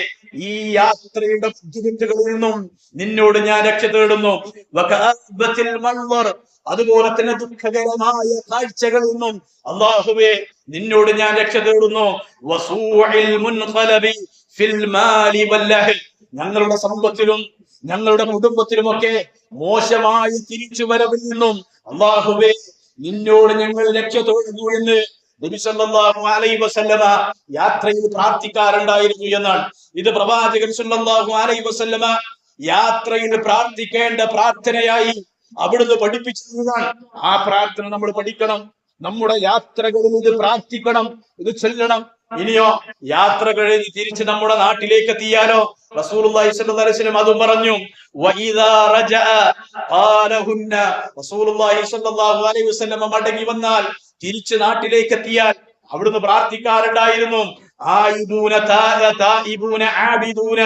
ഈ യാത്രയുടെ ബുദ്ധിമുട്ടുകളിൽ നിന്നും നിന്നോട് ഞാൻ രക്ഷ തേടുന്നു. വകഅബത്തിൽ മൻവർ, അതുപോലെ തന്നെ ദുഃഖകരമായ കാഴ്ചകളിൽ നിന്നും അല്ലാഹുവേ നിന്നോട് ഞാൻ രക്ഷ തേടുന്നു. വസൂഇൽ മുൻഖലബി ഫിൽ മാലി വൽ അഹ്ൽ, ഞങ്ങളുടെ സമ്പത്തിലും ഞങ്ങളുടെ കുടുംബത്തിലുമൊക്കെ മോശമായ തിരിച്ചുവരവിൽ നിന്നും അല്ലാഹുവേ നിന്നോട് ഞങ്ങൾ രക്ഷ തേടുന്നു എന്ന് നബി സല്ലല്ലാഹു അലൈഹി വസല്ലമ യാത്രയിൽ പ്രാർത്ഥിക്കാറുണ്ടായിരുന്നു എന്നാണ്. ഇത് പ്രവാചകൻ സല്ലല്ലാഹു അലൈഹി വസല്ലമ യാത്രയിൽ പ്രാർത്ഥിക്കേണ്ട പ്രാർത്ഥനയായി അവിടുന്ന് പഠിപ്പിച്ചതാണ്. ആ പ്രാർത്ഥന നമ്മൾ പഠിക്കണം, നമ്മുടെ യാത്രകളിൽ ഇത് പ്രാർത്ഥിക്കണം, ഇത് ചൊല്ലണം. ഇനിയോ യാത്ര കഴിഞ്ഞ് തിരിച്ച് നമ്മുടെ നാട്ടിലേക്ക് എത്തിയാലോ റസൂലുള്ളാഹി സ്വല്ലല്ലാഹു അലൈഹി വസല്ലം അതും പറഞ്ഞു. വഇദാ റജഅ ഖാലഹുന്ന, റസൂലുള്ളാഹി സ്വല്ലല്ലാഹു അലൈഹി വസല്ലം മടങ്ങി വന്നാൽ തിരിച്ച് നാട്ടിലേക്ക് എത്തിയാൽ അവിടുന്ന് പ്രാർത്ഥിക്കാറുണ്ടായിരുന്നു. ആയിബൂന തായിബൂന ആബിദൂന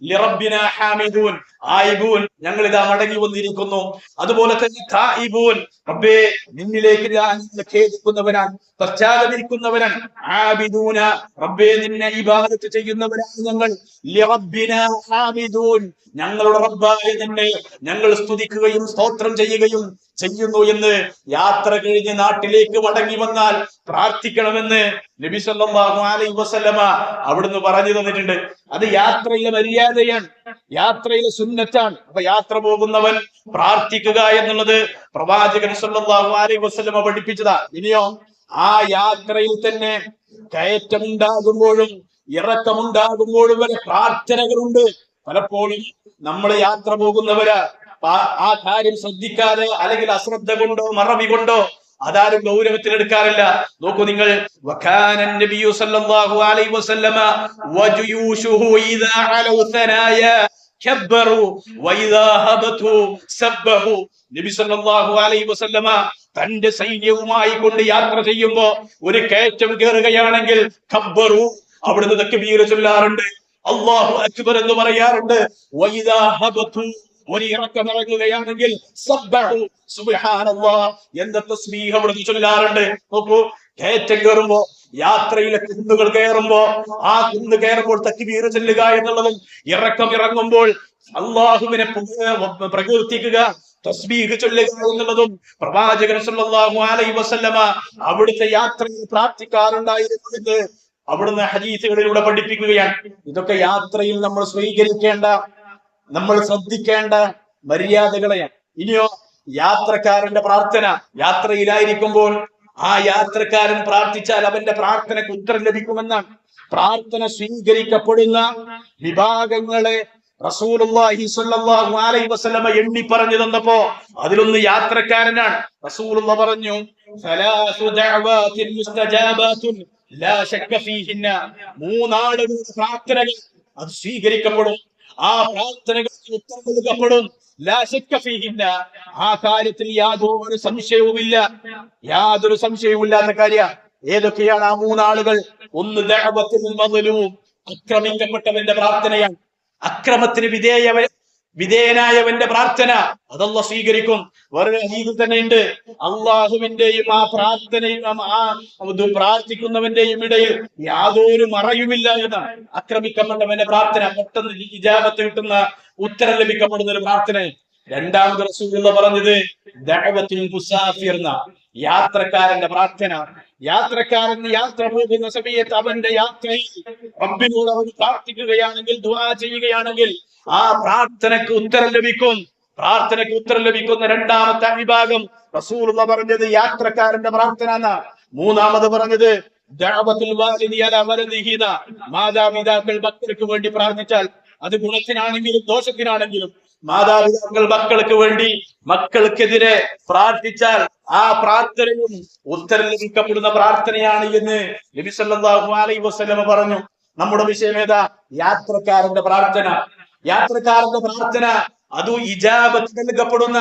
ലിറബ്ബിന ഹാമിദൂൻ. ആയിബൂൻ, ഞങ്ങൾ ഇതാ മടങ്ങി വന്നിരിക്കുന്നു. അതുപോലെ തന്നെ തായിബൂൻ, റബ്ബേ നിന്നിലേക്ക് ഞാൻ ഖേദിക്കുന്നവനാണ്, പശ്ചാത്തപിക്കുന്നവനാണ്. ആബിദൂന, റബ്ബേ നിന്നെ ഇബാദത്ത് ചെയ്യുന്നവരാണ് ഞങ്ങൾ. ലിറബ്ബിന ഹാമിദൂൻ, ഞങ്ങളുടെ റബ്ബായ നിന്നെ ഞങ്ങൾ സ്തുതിക്കുകയും സ്തോത്രം ചെയ്യുകയും ചെയ്യുന്നു എന്ന് യാത്ര കഴിഞ്ഞ് നാട്ടിലേക്ക് മടങ്ങി വന്നാൽ പ്രാർത്ഥിക്കണമെന്ന് നബി സല്ലല്ലാഹു അലൈഹി വസല്ലമ അവിടുന്ന് പറഞ്ഞു തന്നിട്ടുണ്ട്. അത് യാത്രയിലെ മര്യാദയാണ്, യാത്രയിലെ സുന്നത്താണ്. അപ്പൊ യാത്ര പോകുന്നവൻ പ്രാർത്ഥിക്കുക എന്നുള്ളത് പ്രവാചകൻ സല്ലല്ലാഹു അലൈഹി വസല്ലമ പഠിപ്പിച്ചതാ. ഇനിയോ ആ യാത്രയിൽ തന്നെ കയറ്റമുണ്ടാകുമ്പോഴും ഇറക്കമുണ്ടാകുമ്പോഴും വരെ പ്രാർത്ഥനകളുണ്ട്. പലപ്പോഴും നമ്മൾ യാത്ര പോകുന്നവര് ആ കാര്യം ശ്രദ്ധിക്കാതെ അല്ലെങ്കിൽ അശ്രദ്ധ കൊണ്ടോ മറവി കൊണ്ടോ അതാരും ഗൗരവത്തിലെടുക്കാറില്ല. നോക്കൂ നിങ്ങൾ, വകാന നബിയു സല്ലല്ലാഹു അലൈഹി വസല്ലമ വജുയൂശുഹു ഇദാ അലൗ സനായ കബ്ബറു വഇദാ ഹബതു സബ്ബഹു. നബി സല്ലല്ലാഹു അലൈഹി വസല്ലമ തന്റെ സൈന്യവുമായി കൊണ്ട് യാത്ര ചെയ്യുമ്പോ ഒരു കയറ്റം കയറുകയാണെങ്കിൽ കബ്ബറു, അവിടുന്ന് തക്ബീർ ചൊല്ലാറുണ്ട്, അല്ലാഹു അക്ബർ എന്ന് പറയാറുണ്ട്. വഇദാ ഹബതു, ഒരു ഇറക്കമിറങ്ങുകയാണെങ്കിൽ സബ്ബഹു സുബ്ഹാനല്ലാഹ് എന്ന തസ്ബീഹ് അവിടുന്ന് ചൊല്ലാറുണ്ട്. നോക്കൂ, കയറ്റം കയറുമ്പോ, യാത്രയിലെ കുന്നുകൾ കയറുമ്പോ ആ കുന്ന് കയറുമ്പോൾ തക്ബീർ ചൊല്ലുക എന്നുള്ളതും, ഇറക്കം ഇറങ്ങുമ്പോൾ അള്ളാഹുവിനെ പ്രകീർത്തിക്കുക, തസ്ബീഹ് ചൊല്ലുക എന്നുള്ളതും പ്രവാചകൻ സല്ലല്ലാഹു അലൈഹി വസല്ലമ അവിടുത്തെ യാത്രയിൽ പ്രാർത്ഥിക്കാറുണ്ടായിരുന്നു എന്ന് അവിടുന്ന് ഹദീസുകളിലൂടെ പഠിപ്പിക്കുകയാണ്. ഇതൊക്കെ യാത്രയിൽ നമ്മൾ സ്വീകരിക്കേണ്ട, നമ്മൾ ശ്രദ്ധിക്കേണ്ട മര്യാദകളെയാണ്. ഇനിയോ യാത്രക്കാരന്റെ പ്രാർത്ഥന, യാത്രയിലായിരിക്കുമ്പോൾ ആ യാത്രക്കാരൻ പ്രാർത്ഥിച്ചാൽ അവന്റെ പ്രാർത്ഥനയ്ക്ക് ഉത്തരം ലഭിക്കുമെന്നാണ്. പ്രാർത്ഥന സ്വീകരിക്കപ്പെടുന്ന വിഭാഗങ്ങളെ റസൂലുള്ളാഹി സ്വല്ലല്ലാഹു അലൈഹി വസല്ലമ എണ്ണി പറഞ്ഞു തന്നപ്പോ അതിലൊന്ന് യാത്രക്കാരനാണ്. റസൂലുള്ളാഹി പറഞ്ഞു, സലാസു ദഅവാതിൻ മുസ്തജാബാതുൻ ലാ ശക്ക ഫീഹിന്ന, മൂന്നാളുകളുടെ പ്രാർത്ഥനകൾ അത് സ്വീകരിക്കപ്പെടും, ആ പ്രാർത്ഥനകൾക്ക് ഉത്തരം നൽകപ്പെടും. ലാ ശക്ക ഫീഹിന്ന, ആ കാര്യത്തിൽ യാതൊരു സംശയവുമില്ല, യാതൊരു സംശയവുമില്ലാത്ത കാര്യം. ഏതൊക്കെയാണ് ആ മൂന്നാളുകൾ? ഒന്ന് ദഅവത്തുൽ മദ്ലൂം, ആക്രമിക്കപ്പെട്ടവന്റെ പ്രാർത്ഥനയാണ്. അക്രമത്തിന് വിധേയനായവന്റെ പ്രാർത്ഥന അതല്ല സ്വീകരിക്കും. വേറെ ഹദീസിൽ തന്നെ ഉണ്ട്, അള്ളാഹുവിന്റെയും ആ പ്രാർത്ഥനയും ആ പ്രാർത്ഥിക്കുന്നവന്റെയും ഇടയിൽ യാതൊരു മറയുമില്ല എന്നാണ്. ആക്രമിക്കപ്പെട്ടവന്റെ പ്രാർത്ഥന പെട്ടെന്ന് ഇജാബത്ത് കിട്ടുന്ന, ഉത്തരം ലഭിക്കപ്പെടുന്ന ഒരു പ്രാർത്ഥന. രണ്ടാമത് റസൂലുള്ളാഹി പറഞ്ഞത് ദഅവത്തുൽ മുസാഫിർ, യാത്രക്കാരന്റെ പ്രാർത്ഥന. യാത്രക്കാരൻ യാത്ര പോകുന്ന സമയത്ത് അവന്റെ യാത്രയിൽ റബ്ബിനോട് അവൻ പ്രാർത്ഥിക്കുകയാണെങ്കിൽ, ദുആ ചെയ്യുകയാണെങ്കിൽ ആ പ്രാർത്ഥനയ്ക്ക് ഉത്തരം ലഭിക്കും. പ്രാർത്ഥനയ്ക്ക് ഉത്തരം ലഭിക്കുന്ന രണ്ടാമത്തെ വിഭാഗം റസൂലുള്ളാഹി പറഞ്ഞത് യാത്രക്കാരന്റെ പ്രാർത്ഥന എന്നാ. മൂന്നാമത് പറഞ്ഞത് ദഅവത്തുൽ വാലിദി അലാ വലദിഹി, മാതാപിതാക്കൾ മക്കൾക്ക് വേണ്ടി പ്രാർത്ഥിച്ചാൽ, അത് ഗുണത്തിനാണെങ്കിലും ദോഷത്തിനാണെങ്കിലും, മാതാപിതാക്കൾ മക്കൾക്ക് വേണ്ടി മക്കൾക്കെതിരെ പ്രാർത്ഥിച്ചാൽ ആ പ്രാർത്ഥനയും ഉത്തരം ലഭിക്കപ്പെടുന്ന പ്രാർത്ഥനയാണ് എന്ന് നബി സല്ലല്ലാഹു അലൈഹി വസല്ലം പറഞ്ഞു. നമ്മുടെ വിഷയം ഏതാ? യാത്രക്കാരന്റെ പ്രാർത്ഥന. യാത്രക്കാരന്റെ പ്രാർത്ഥന അത് ഇജാബത്ത് നൽകപ്പെടുന്ന,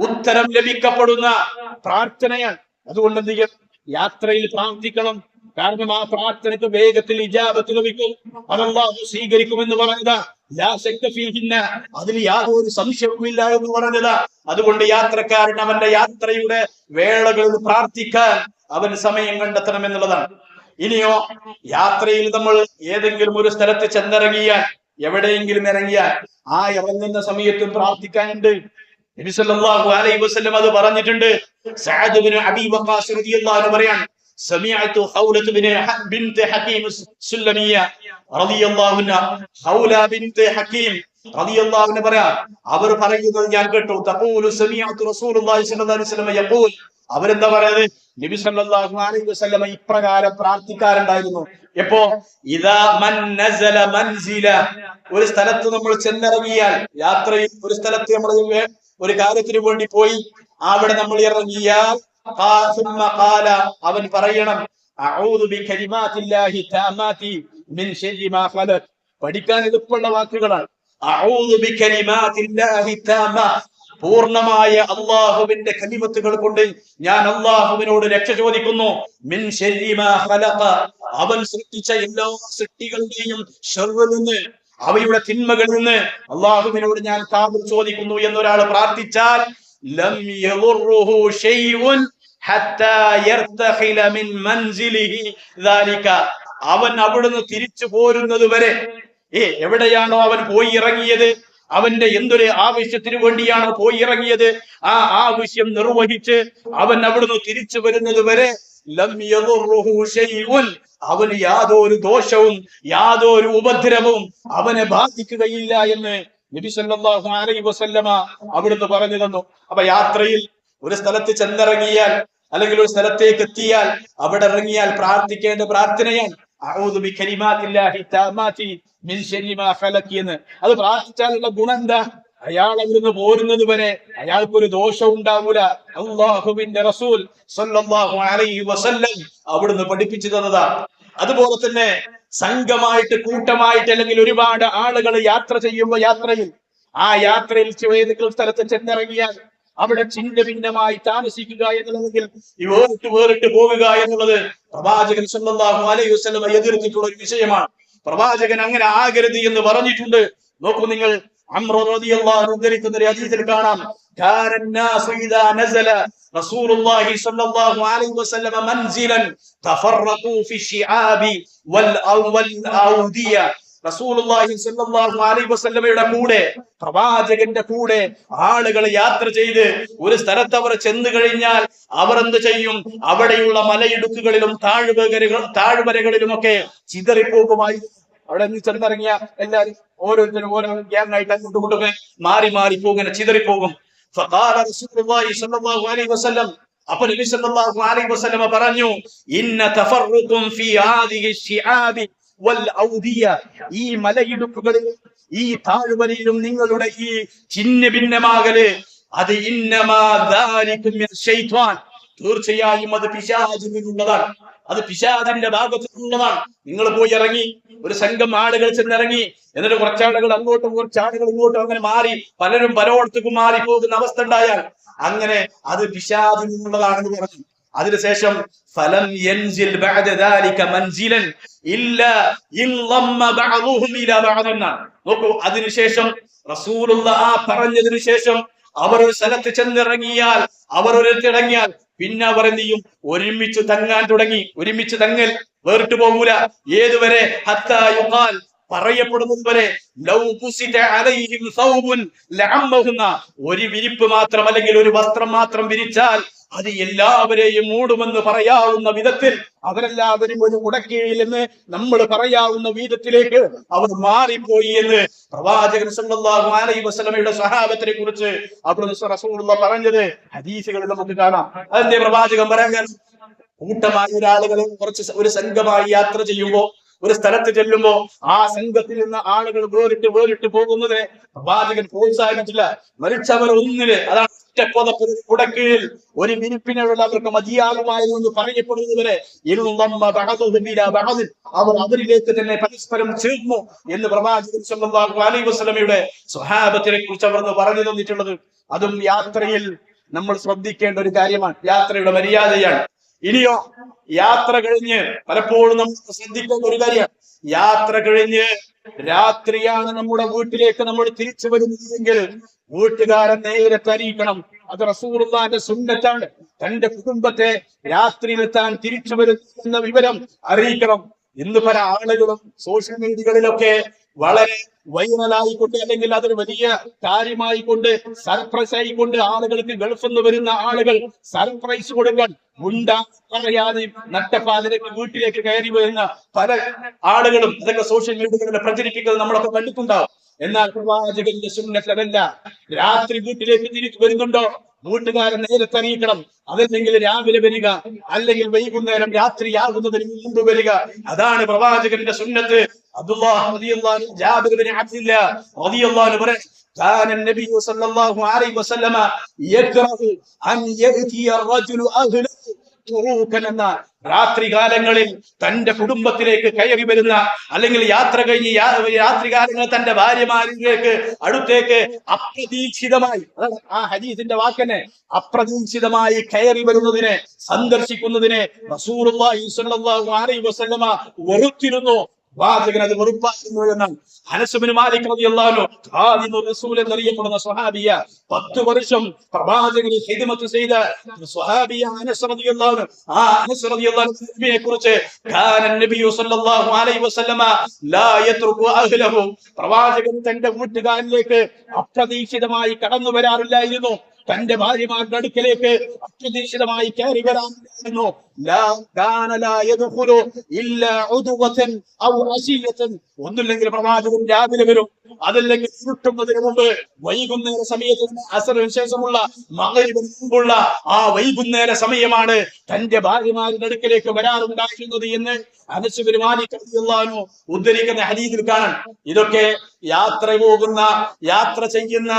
ഉത്തരം ലഭിക്കപ്പെടുന്ന പ്രാർത്ഥനയാണ്. അതുകൊണ്ട് എന്ത് ചെയ്യണം? യാത്രയിൽ പ്രാർത്ഥിക്കണം. കാരണം ആ പ്രാർത്ഥനയ്ക്ക് വേഗത്തിൽ ഇജാബത്ത് ലഭിക്കും, അത് അല്ലാഹു സ്വീകരിക്കുമെന്ന് പറഞ്ഞതാ. ലാ ശക്ക ഫീഹിന്ന, അതിൽ യാതൊരു സംശയവുമില്ല എന്ന് പറഞ്ഞതാ. അതുകൊണ്ട് യാത്രക്കാരൻ അവന്റെ യാത്രയുടെ വേളകളിൽ പ്രാർത്ഥിക്കാൻ അവൻ സമയം കണ്ടെത്തണം എന്നുള്ളതാണ്. ഇനിയോ യാത്രയിൽ നമ്മൾ ഏതെങ്കിലും ഒരു സ്ഥലത്ത് ചെന്നിറങ്ങിയാൽ, എവിടെയെങ്കിലും ഇറങ്ങിയാൽ ആ ഇറങ്ങുന്ന സമയത്തും പ്രാർത്ഥിക്കാനുണ്ട്. നബി സല്ലല്ലാഹു അലൈഹി വസല്ലം അത് പറഞ്ഞിട്ടുണ്ട്. സഅദ് ഇബ്നു അബീ വഖാസ് റളിയല്ലാഹു അൻഹു പറയാണ്, സമിഅതു ഖൗലത്ത് ബിൻത് ഹകീം സുല്ലമിയ റളിയല്ലാഹു അൻഹ, ഖൗല ബിൻത് ഹകീം റളിയല്ലാഹു അൻഹ പറയാ, അവർ പറയുന്നത് ഞാൻ കേട്ടു. തഖൂലു സമിഅതു റസൂലുള്ളാഹി സ്വല്ലല്ലാഹു അലൈഹി വസല്ലം യഖൂൽ, അവരെന്താ പറയുന്നത്? നബി സല്ലല്ലാഹു അലൈഹി വസല്ലം ഇപ്രകാരം പ്രാർത്ഥിക്കാറുണ്ടായിരുന്നു. എപ്പോ? ഇദാ മൻ നസല മൻസില, ഒരു സ്ഥലത്ത് നമ്മൾ ചെന്നിറങ്ങിയാൽ, യാത്രയിൽ ഒരു സ്ഥലത്ത് നമ്മൾ ഒരു കാര്യത്തിന് വേണ്ടി പോയി അവിടെ നമ്മൾ ഇറങ്ങിയാൽ, അവൻ പറയണം, അഊദു ബികലിമാത്തില്ലാഹി തആമാതി മിൻ ശർരി മാ ഖലഖ്. പഠിക്കാൻ എളുപ്പമുള്ള വാക്കുകളാണ്. അഊദു ബികലിമാത്തില്ലാഹി തആമാ, പൂർണ്ണമായ അള്ളാഹുവിന്റെ കലിമത്തുകൾ കൊണ്ട് ഞാൻ അള്ളാഹുവിനോട് രക്ഷ ചോദിക്കുന്നു. മിൻ ശർരി മാ ഖലഖ, അവൻ സൃഷ്ടിച്ച എല്ലാ സൃഷ്ടികളുടെയും ശർറിൽ നിന്ന്, അവയുടെ തിന്മകളിൽ നിന്ന് അള്ളാഹുവിനോട് ഞാൻ കാവൽ ചോദിക്കുന്നു എന്നൊരാൾ പ്രാർത്ഥിച്ചാൽ ലം യദുറുഹു ശൈഉൻ ഹത്താ യർതഖില മിൻ മൻസിലിഹി ദാലിക, അവൻ അവിടുന്ന് തിരിച്ചു പോരുന്നത് വരെ, എവിടെയാണോ അവൻ പോയി ഇറങ്ങിയത്, അവന്റെ എന്തൊരു ആവശ്യത്തിന് വേണ്ടിയാണോ പോയി ഇറങ്ങിയത്, ആ ആവശ്യം നിർവഹിച്ച് അവൻ അവിടുന്ന് തിരിച്ചു വരുന്നത് വരെ ലം യദുറുഹു ശൈഉൻ, അവന് യാതൊരു ദോഷവും യാതൊരു ഉപദ്രവവും അവനെ ബാധിക്കുകയില്ല എന്ന് നബി സല്ലല്ലാഹു അലൈഹി വസല്ലമ അവിടുന്ന് പറഞ്ഞു തന്നു. അപ്പൊ യാത്രയിൽ ഒരു സ്ഥലത്ത് ചെന്നിറങ്ങിയാൽ അല്ലെങ്കിൽ ഒരു സ്ഥലത്തേക്ക് എത്തിയാൽ അവിടെ ഇറങ്ങിയാൽ പ്രാർത്ഥിക്കേണ്ട പ്രാർത്ഥനയാണ് അഊദു ബികലിമാത്തില്ലാഹി തആമാതി മിൻ ശർരി മാ ഖലഖ എന്ന്. അത് പ്രാർത്ഥിച്ചാലുള്ള ഗുണം എന്താ? അയാൾ അവിടുന്ന് പോരുന്നത് വരെ അയാൾക്കൊരു ദോഷം ഉണ്ടാവൂല. അല്ലാഹുവിന്റെ റസൂൽ സല്ലല്ലാഹു അലൈഹി വസല്ലം അവിടുന്ന് പഠിപ്പിച്ചു തന്നതാണ്. അതുപോലെ തന്നെ സംഘമായിട്ട്, കൂട്ടമായിട്ട്, അല്ലെങ്കിൽ ഒരുപാട് ആളുകൾ യാത്ര ചെയ്യുമ്പോൾ യാത്രയിൽ ഏതെങ്കിലും സ്ഥലത്ത് ചെന്നിറങ്ങിയാൽ അവിടെ ഛിന്ന ഭിന്നമായി താമസിക്കുക എന്നുള്ളതെങ്കിൽ വേറിട്ട് പോവുക എന്നുള്ളത് പ്രവാചകൻ സല്ലല്ലാഹു അലൈഹി വസല്ലം എതിർത്തിട്ടുള്ള ഒരു വിഷയമാണ്. പ്രവാചകൻ അങ്ങനെ ആകരുത് എന്ന് പറഞ്ഞിട്ടുണ്ട്. നോക്കൂ നിങ്ങൾ, അംർ റളിയല്ലാഹു അൻഹു ഉദ്ധരിക്കുന്ന ഒരു ഹദീസിൽ കാണാം, കാന الناس اذا نزل رسول الله صلى الله عليه وسلم منزلا تفرقوا في الشعاب والاوديه. റസൂലുള്ളാഹി സ്വല്ലല്ലാഹു അലൈഹി വസല്ലമയുടെ കൂടെ, പ്രവാചകന്റെ കൂടെ ആളുകൾ യാത്ര ചെയ്ത് ഒരു സ്ഥലത്ത് അവർ ചെന്നു കഴിഞ്ഞാൽ അവർ എന്ത് ചെയ്യും? അവിടെയുള്ള മലയിടുക്കുകളിലും താഴ്വരകളിലുമൊക്കെ ചിതറിപ്പോകുമായി. അവിടെ നിന്ന് ചെന്നിറങ്ങിയ എല്ലാവരും ഓരോരുത്തരും ഓരോ ഗ്യാങ് ആയിട്ട് അങ്ങോട്ടും ഇങ്ങോട്ടൊക്കെ മാറി പോകും, ചിതറിപ്പോകും. ഫഖാല റസൂലുള്ളാഹി സ്വല്ലല്ലാഹു അലൈഹി വസല്ലം, അപ്പൊ നബി സല്ലല്ലാഹു അലൈഹി വസല്ലമ പറഞ്ഞു, ഇന്ന തഫർറുഖും ഫീ ഹാദിഹി ശിആബി വൽ ഔദിയ, ഈ മലയിടുക്കുകളിലും ഈ താഴ്വരയിലും നിങ്ങളുടെ ഈ ഛിന്ന ഭിന്നമാകല്, അത് ഇന്നമാ ദാലികും മിൻ ശൈത്വാൻ, തീർച്ചയായും അത് പിശാചിൽ നിന്നുള്ളതാണ്, അത് പിശാചിന്റെ ഭാഗത്തു നിന്നുള്ളതാണ്. നിങ്ങൾ പോയി ഇറങ്ങി, ഒരു സംഘം ആളുകൾ ചെന്നിറങ്ങി, എന്നിട്ട് കുറച്ചാളുകൾ അങ്ങോട്ടും കുറച്ചാളുകൾ ഇങ്ങോട്ടും അങ്ങനെ മാറി, പലരും പലയിടത്തേക്കും മാറി പോകുന്ന അവസ്ഥ ഉണ്ടായാൽ അങ്ങനെ അത് പിശാചിൽ നിന്നുള്ളതാണെന്ന് പറഞ്ഞു. അതിനുശേഷം ഫലം യൻസിൽ ബഅദ ദാലിക മൻസിലൻ ഇല്ലാ ഇൻളമ്മ ബഅദുഹും ഇലാ ബഅദിൻ. നോക്കൂ, അതിനുശേഷം റസൂലുള്ളാഹി പറഞ്ഞതിനു ശേഷം അവർ ഒരു സ്ഥലത്ത് ചെന്നിറങ്ങിയാൽ, അവർ ഒരിടത്തിറങ്ങിയാൽ പിന്നെ അവർ എന്ത് ചെയ്യും? ഒരുമിച്ച് തങ്ങാൻ തുടങ്ങി. ഒരുമിച്ച് തങ്ങൽ, വേറിട്ട് പോകൂല. ഏതുവരെ? ഹത്താ യുഖാൽ, പറയപ്പെടുന്നത് വരെ, ലൗ ഖുസിത അലൈഹിം സൗബുൻ ലഅമ്മഹുന്ന, ഒരു വിരിപ്പ് മാത്രം അല്ലെങ്കിൽ ഒരു വസ്ത്രം മാത്രം വിരിച്ചാൽ അത് എല്ലാവരെയും മൂടുമെന്ന് പറയാവുന്ന വിധത്തിൽ, അവരെല്ലാവരും ഒരു കുടക്കീഴിൽ നിന്ന് നമ്മൾ പറയാവുന്ന വിധത്തിലേക്ക് അവർ മാറിപ്പോയി എന്ന് പ്രവാചകൻ സല്ലല്ലാഹു അലൈഹി വസല്ലമയുടെ സ്വഹാബത്തിനെ കുറിച്ച് അവിടുന്ന് റസൂലുള്ളാഹി പറഞ്ഞത് ഹദീസുകളിൽ നമുക്ക് കാണാം. അതിന്റെ പ്രവാചകൻ പറയാൻ, കൂട്ടമായ ഒരാളുകൾ ഒരു സംഘമായി യാത്ര ചെയ്യുമ്പോ, ഒരു സ്ഥലത്ത് ചെല്ലുമ്പോ ആ സംഘത്തിൽ നിന്ന് ആളുകൾ വേറിട്ട് പോകുന്നത് പ്രവാചകൻ പ്രോത്സാഹിച്ചില്ല. മറിച്ച് അവർ ഒന്നില്, അതാണ് കുടക്കീഴിൽ ഒരു വിരിപ്പിനുള്ള അവർക്ക് മതിയാകുമായിരുന്നു പറയപ്പെടുന്നതുവരെ അവർ അവരിലേക്ക് തന്നെ പരസ്പരം ചേർന്നു എന്ന് പ്രവാചകൻ സല്ലല്ലാഹു അലൈഹി വസല്ലമയുടെ സ്വഹാബത്തിനെ കുറിച്ച് അവർ പറഞ്ഞു തന്നിട്ടുള്ളത്. അതും യാത്രയിൽ നമ്മൾ ശ്രദ്ധിക്കേണ്ട ഒരു കാര്യമാണ്, യാത്രയുടെ മര്യാദയാണ്. ഇനിയോ, യാത്ര കഴിഞ്ഞ് പലപ്പോഴും നമ്മൾ ശ്രദ്ധിക്കേണ്ട ഒരു കാര്യമാണ്, യാത്ര കഴിഞ്ഞ് രാത്രിയാണ് നമ്മുടെ വീട്ടിലേക്ക് നമ്മൾ തിരിച്ചു വരുന്നതെങ്കിൽ വീട്ടുകാരൻ നേരത്തെ അറിയിക്കണം. അത് റസൂലുള്ളാഹിന്റെ സുന്നത്താണ്. തന്റെ കുടുംബത്തെ രാത്രിയിൽ താൻ തിരിച്ചു വരുന്ന വിവരം അറിയിക്കണം. ഇന്ന് പല ആളുകളും സോഷ്യൽ മീഡിയകളിലൊക്കെ വളരെ വൈറലായിക്കൊണ്ട്, അല്ലെങ്കിൽ അതൊരു വലിയ കാര്യമായിക്കൊണ്ട്, സർപ്രൈസ് ആയിക്കൊണ്ട് ആളുകൾക്ക് ഗൾഫിൽ നിന്ന് വരുന്ന ആളുകൾ സർപ്രൈസ് കൊടുക്കാൻ പറയാതെ നട്ടപ്പാതിലേക്ക് വീട്ടിലേക്ക് കയറി വരുന്ന പല ആളുകളും ഇതൊക്കെ സോഷ്യൽ മീഡിയകളിൽ പ്രചരിപ്പിക്കുന്നത് നമ്മളൊക്കെ കണ്ടിട്ടുണ്ടാവും. എന്നാൽ പ്രവാചകന്റെ സുന്നത്ത് അതല്ല. രാത്രി വീട്ടിലേക്ക് തിരിച്ചു വരുന്നുണ്ടോ, വീട്ടുകാരൻ നേരത്തെ അറിയിക്കണം. അതല്ലെങ്കിൽ രാവിലെ വരിക, അല്ലെങ്കിൽ വൈകുന്നേരം രാത്രിയാകുന്നതിന് മുമ്പ് വരിക. അതാണ് പ്രവാചകന്റെ സുന്നത്ത്. അബ്ദുല്ലാഹ് റളിയല്ലാഹു അൻഹു, ജാബിർ ഇബ്നു അബ്ദുല്ലാഹ് റളിയല്ലാഹു അൻഹു പറയും, كان النبي صلى الله عليه وسلم يكره أن يأتي الرجل أهله എന്ന രാത്രികാലങ്ങളിൽ തന്റെ കുടുംബത്തിലേക്ക് കയറി വരുന്ന, അല്ലെങ്കിൽ യാത്ര കഴിഞ്ഞ് രാത്രികാലങ്ങളിൽ തന്റെ ഭാര്യമാരിലേക്ക് അടുത്തേക്ക് അപ്രതീക്ഷിതമായി, ആ ഹദീസിന്റെ വാക്കനെ, അപ്രതീക്ഷിതമായി കയറി വരുന്നതിനെ, സന്ദർശിക്കുന്നതിനെ റസൂലുള്ളാഹി സ്വല്ലല്ലാഹു അലൈഹി വസല്ലമ വെറുത്തിരുന്നു. പ്രവാചകൻ അത് വെറുപ്പായിരുന്നു എന്നാണ്. അനസ് ബിൻ മാലിക് റളിയല്ലാഹു അൻഹു ഖാദിമുർ റസൂൽ എന്നറിയപ്പെടുന്ന സ്വഹാബിയ, 10 വർഷം പ്രവാചകന് ഖിദ്മത്ത് ചെയ്ത സ്വഹാബിയ അനസ് റളിയല്ലാഹു അൻഹു. ആ അനസ് റളിയല്ലാഹു അൻഹുവിനെ കുറിച്ച് കാന നബിയു സല്ലല്ലാഹു അലൈഹി വസല്ലമ ലാ യത്റുകു അഹ്ലഹു, പ്രവാചകൻ തന്റെ വീട്ടുകാരിലേക്ക് അപ്രതീക്ഷിതമായി കടന്നു വരാറില്ലായിരുന്നു. തന്റെ ഭാര്യമാരുടെ അടുക്കലേക്ക് അപ്രതീക്ഷിതമായി കയറി വരാറില്ലായിരുന്നു. ഒന്നുമില്ലെങ്കിൽ പ്രവാചകൻ രാവിലെ വരും, അതല്ലെങ്കിൽ ഇരുട്ടുന്നതിന് മുമ്പ് വൈകുന്നേര സമയത്ത്, അസറിന് ശേഷമുള്ള മഗ്‌രിബിന് മുമ്പുള്ള ആ വൈകുന്നേര സമയമാണ് തന്റെ ഭാര്യമാരുടെ അടുക്കലേക്ക് വരാറുണ്ടായിരുന്നത് എന്ന് അനസ് ബിൻ മാലിക് റളിയല്ലാഹു അൻഹു ഉദ്ധരിക്കുന്ന ഹദീസിൽ കാണാം. ഇതൊക്കെ യാത്ര പോകുന്ന, യാത്ര ചെയ്യുന്ന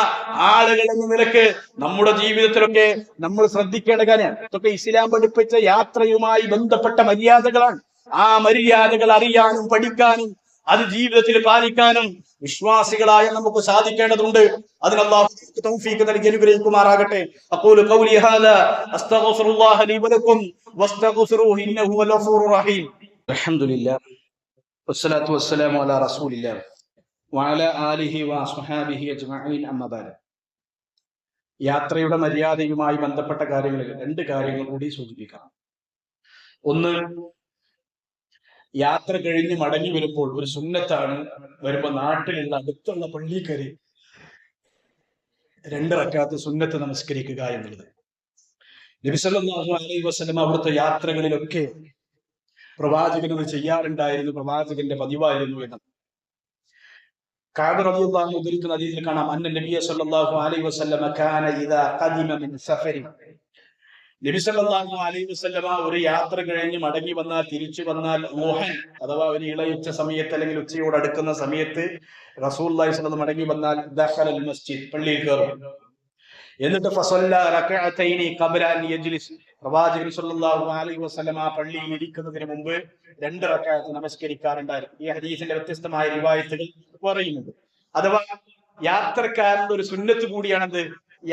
ആളുകൾ എന്ന നിലക്ക് നമ്മുടെ ജീവിതത്തിലൊക്കെ നമ്മൾ ശ്രദ്ധിക്കേണ്ട കാര്യം. ഇതൊക്കെ ഇസ്ലാം പഠിപ്പിച്ച യാത്രയുമായി ബന്ധപ്പെട്ട മര്യാദകളാണ്. ആ മര്യാദകൾ അറിയാനും പഠിക്കാനും അത് ജീവിതത്തിൽ പാലിക്കാനും വിശ്വാസികളായ നമുക്ക് സാധിക്കേണ്ടതുണ്ട്. അതിന് അല്ലാഹു തൗഫീഖ് നൽകി അനുഗ്രഹിക്കുമാറാകട്ടെ. അഖൂലു ഖൗലി ഹാദാ അസ്തഗ്ഫിറുല്ലാഹ ലി വലക്കും വസ്തഗ്ഫിറൂഹു ഇന്നഹു ഹുവൽ ഗഫൂറുർ റഹീം. അൽഹംദുലില്ലാഹ് വസ്സലാത്തു വസ്സലാമു അലാ റസൂലില്ലാഹ് വഅലാ ആലിഹി വഅസ്ഹാബിഹി അജ്മഈൻ. അമ്മാ ബഅദ്. യാത്രയുടെ മര്യാദയുമായി ബന്ധപ്പെട്ട കാര്യങ്ങളിൽ 2 കാര്യങ്ങൾ കൂടി സൂചിപ്പിക്കാം. ഒന്ന്, യാത്ര കഴിഞ്ഞ് മടങ്ങി വരുമ്പോൾ ഒരു സുന്നത്താണ്, വരുമ്പോ നാട്ടിലുള്ള അടുത്തുള്ള പള്ളിയിൽ കയറി 2 റക്അത്ത് സുന്നത്ത് നമസ്കരിക്കുക എന്നുള്ളത്. നബി സല്ലല്ലാഹു അലൈഹി വസല്ലം അവിടുത്തെ യാത്രകളിലൊക്കെ പ്രവാചകൻ അത് ചെയ്യാറുണ്ടായിരുന്നു, പ്രവാചകന്റെ പതിവായിരുന്നു എന്ന് കഅബ് റളിയല്ലാഹു അൻഹു ഉദ്ധരിക്കുന്ന ഹദീസിൽ കാണാം. അന്ന നബിയ സല്ലല്ലാഹു അലൈഹി വസല്ലം കാന ഇദാ ഖദിമ മിൻ സഫരി, നബി സല്ലല്ലാഹു അലൈഹി വസല്ലമ ഒരു യാത്ര കഴിഞ്ഞ് മടങ്ങി വന്നാൽ, തിരിച്ചു വന്നാൽ, ളുഹൻ അഥവാ ഒരു ഇളയുച്ച സമയത്ത് അല്ലെങ്കിൽ ഉച്ചയോട് അടുക്കുന്ന സമയത്ത് റസൂലുള്ളാഹി സ്വല്ലല്ലാഹു അലൈഹി വസല്ലം മടങ്ങി വന്നാൽ ദഖലൽ മസ്ജിദ്, പള്ളിയിൽ കയറും. എന്നിട്ട് ഫസല്ല റകഅതൈനി ഖബ്ല അൻ യജ്ലിസ്, പ്രവാചകൻ സല്ലല്ലാഹു അലൈഹി വസല്ലമ പള്ളിയിൽ ഇരിക്കുന്നതിന് മുമ്പ് 2 റകഅത്ത് നമസ്കരിക്കാറുണ്ടായിരുന്നു. ഈ ഹദീസിന്റെ വ്യത്യസ്തമായ റിവായത്തുകൾ പറയുന്നുണ്ട്. അഥവാ യാത്രക്കാരന്റെ ഒരു സുന്നത്ത് കൂടിയാണത്.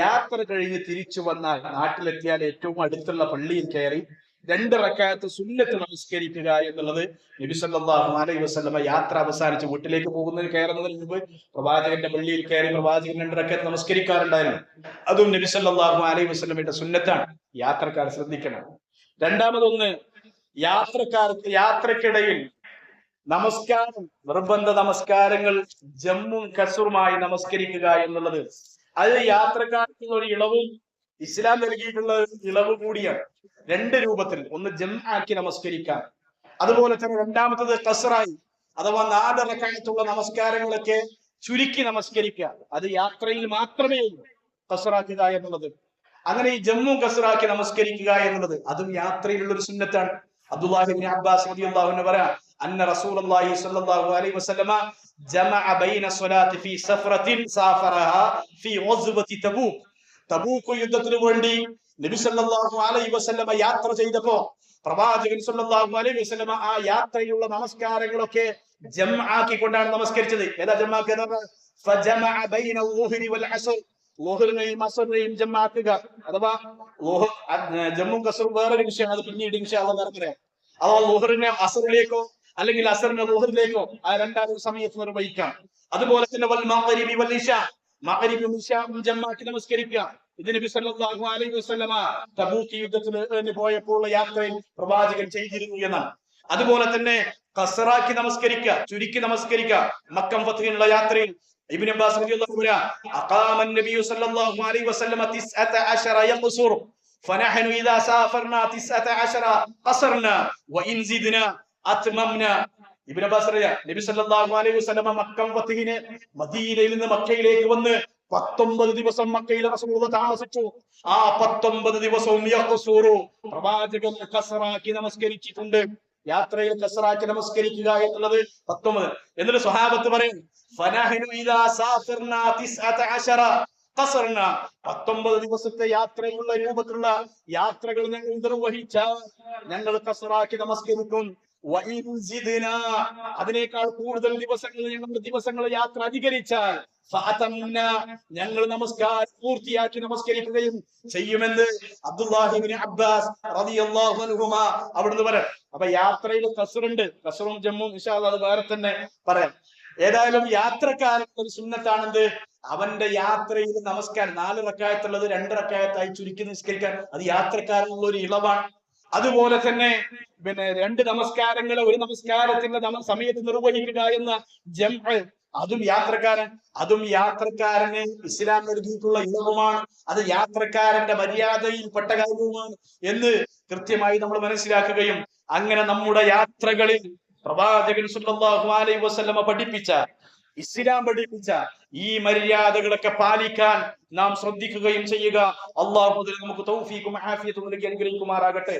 യാത്ര കഴിഞ്ഞ് തിരിച്ചു വന്നാൽ, നാട്ടിലെത്തിയാൽ ഏറ്റവും അടുത്തുള്ള പള്ളിയിൽ കയറി 2 റക്അത്ത് സുന്നത്ത് നമസ്കരിക്കുക എന്നുള്ളത് നബി സല്ലല്ലാഹു അലൈഹി വസല്ലമ യാത്ര അവസാനിച്ച് വീട്ടിലേക്ക് പോകുന്നതിന് കയറുന്നതിന് മുമ്പ് പ്രവാചകന്റെ പള്ളിയിൽ കയറി പ്രവാചകൻ 2 റക്അത്ത് നമസ്കരിക്കാറുണ്ടായിരുന്നു. അതും നബി സല്ലല്ലാഹു അലൈഹി വസല്ലമയുടെ സുന്നത്താണ്. യാത്രക്കാർ ശ്രദ്ധിക്കണം. രണ്ടാമതൊന്ന്, യാത്രക്കിടയിൽ നമസ്കാരം, നിർബന്ധ നമസ്കാരങ്ങൾ ജമ്മും കസറുമായി നമസ്കരിക്കുക എന്നുള്ളത് അത് യാത്രക്കാർക്ക് ഒരു ഇളവും ഇസ്ലാം നൽകിയിട്ടുള്ള ഇളവ് കൂടിയാണ്. 2 രൂപത്തിൽ. ഒന്ന് ജംആക്കി നമസ്കരിക്കാം, അതുപോലെ തന്നെ രണ്ടാമത്തത് ഖസ്റായി അഥവാ 4 റക്അത്തുള്ള നമസ്കാരങ്ങളൊക്കെ ചുരുക്കി നമസ്കരിക്കുക. അത് യാത്രയിൽ മാത്രമേ ഉള്ളൂ ഖസ്റാക്കുക എന്നുള്ളത്. അങ്ങനെ ഈ ജമ്മും ഖസ്റാക്കി നമസ്കരിക്കുക എന്നുള്ളത് അതും യാത്രയിലുള്ള ഒരു സുന്നത്താണ്. അബ്ദുല്ലാഹി ഇബ്നു അബ്ബാസ് റളിയല്ലാഹു അൻഹു പറയാ, അന്ന റസൂലുള്ളാഹി സ്വല്ലല്ലാഹു അലൈഹി വസല്ലമ ജമഅ ബൈന സ്വലാത്തി ഫീ സഫറത്തിൻ സാഫറഹാ ഫീ ഗസ്വതി തബൂക്ക്, തബൂക്ക് യുദ്ധത്തിന് വേണ്ടി നബി സല്ലല്ലാഹു അലൈഹി വസല്ലമ യാത്ര ചെയ്തപ്പോൾ പ്രവാചകൻ സല്ലല്ലാഹു അലൈഹി വസല്ലമ ആ യാത്രയിലുള്ള നമസ്കാരങ്ങളൊക്കെ ജംആക്കി കൊണ്ടാണ് നമസ്കരിച്ചത്. ഏതാ ജംആക്കുക? ഫജമഅ ബൈന ളുഹ്രി വൽ അസ്ർ, ളുഹ്റിനെയും അസ്റിനെയും ജംആക്കുക. അഥവാ ജമ്മും കസറും വേറൊരു വിഷയമാണ്, അത് പിന്നീട് ഇൻഷാ അല്ലാഹ് വേറെ പറയാം. അഥവാ ളുഹ്റിനെ അസ്റിലേക്കോ അല്ലെങ്കിൽ അസറിനെ ളുഹ്റിലേക്കോ ആ 2 സമയത്ത് നിർവഹിക്കാം. അതുപോലെ തന്നെ വൽ മഗ്രിബി വൽ ഇശാ, മഗ്രിബും ഇശാഉം ജംആക്കി നമസ്കരിക്കുക. ഇത് നബി സല്ലല്ലാഹു അലൈഹി വസല്ലമ തബൂക്ക് യുദ്ധത്തിന് പോയപ്പോൾ യാത്രയിൽ പ്രവാചകൻ ചെയ്തിരുന്നു എന്നാണ്. അതുപോലെ തന്നെ ഖസ്റാക്കി നമസ്കരിക്കുക, ചുരുക്കി നമസ്കരിക്കുക. മക്കം ഫത്ഹിനുള്ള യാത്രയിൽ ഇബ്നു അബ്ബാസ് റളിയല്ലാഹു അൻഹു അഖാമ നബി സല്ലല്ലാഹു അലൈഹി വസല്ലമ 19 യഖ്സുർ ഫനഹനു ഇദാ സാഫർനാ 19 ഖസർനാ വഇൻ സിദ്നാ അത്മംനാ. ഇബ്നു അബ്ബാസ് നബി സല്ലല്ലാഹു അലൈഹി വസല്ലമ മക്കം ഫത്ഹിനെ മദീനയിൽ നിന്ന് മക്കയിലേക്ക് വന്ന് 19 ദിവസം മക്കയിൽ റസൂലുള്ളാഹി താമസിച്ചു. ആ 19 ദിവസവും യഖ്സുറു, പ്രവാചകൻ ഖസ്റാക്കി നമസ്കരിച്ചിട്ടുണ്ട്. യാത്രയിൽ ഖസ്റാക്കി നമസ്കരിക്കുക എന്നുള്ളത് 19. എന്നിട്ട് സ്വഹാബത്ത് പറയും, ഫനഹനു ഇദാ സാഫർനാ 19 ഖസർന 19 ദിവസത്തെ യാത്രയുള്ള രൂപത്തിലുള്ള യാത്രകൾ ഞങ്ങൾ നിർവഹിച്ചാൽ ഞങ്ങൾ ഖസറാക്കി നമസ്കരിക്കും. അതിനേക്കാൾ കൂടുതൽ ദിവസങ്ങൾ യാത്ര അധികരിച്ചാൽ ഞങ്ങൾ നമസ്കാരം പൂർത്തിയാക്കി നമസ്കരിക്കുകയും ചെയ്യുമെന്ന് അബ്ദുല്ലാഹി ഇബ്നു അബ്ബാസ് റളിയല്ലാഹു അൻഹുമാ അവിടുന്ന് പറയാം. അപ്പൊ യാത്രയിൽ ഖസറുണ്ട്, ഖസറും ജമ്മും ഇൻഷാ അല്ലാഹ് അത് വേറെ തന്നെ പറയാം. ഏതായാലും യാത്രക്കാരൻ ഒരു സുന്നത്താണെന്ത്, അവന്റെ യാത്രയിൽ നമസ്കാരം 4 റക്അത്തുള്ളത് 2 റക്അത്തായി ചുരുക്കി നിസ്കരിക്കാൻ അത് യാത്രക്കാരനുള്ള ഒരു ഇളവാണ്. അതുപോലെ തന്നെ 2 നമസ്കാരങ്ങൾ ഒരു നമസ്കാരത്തിന്റെ സമയത്ത് നിർവഹിക്കുക എന്ന ജംഅ് അതും യാത്രക്കാരന് ഇസ്ലാം നൽകിയിട്ടുള്ള ഇളവുമാണ്. അത് യാത്രക്കാരന്റെ മര്യാദയിൽപ്പെട്ട കാര്യവുമാണ് എന്ന് കൃത്യമായി നമ്മൾ മനസ്സിലാക്കുകയും അങ്ങനെ നമ്മുടെ യാത്രകളിൽ പ്രവാചകൻ സല്ലല്ലാഹു അലൈഹി വസല്ലമ പഠിപ്പിച്ച, ഇസ്ലാം പഠിപ്പിച്ച ഈ മര്യാദകളൊക്കെ പാലിക്കാൻ നാം ശ്രദ്ധിക്കുകയും ചെയ്യുക. അല്ലാഹു നമുക്ക് തൗഫീഖും ആഫിയത്തും നൽകി അനുഗ്രഹിക്കുമാറാകട്ടെ.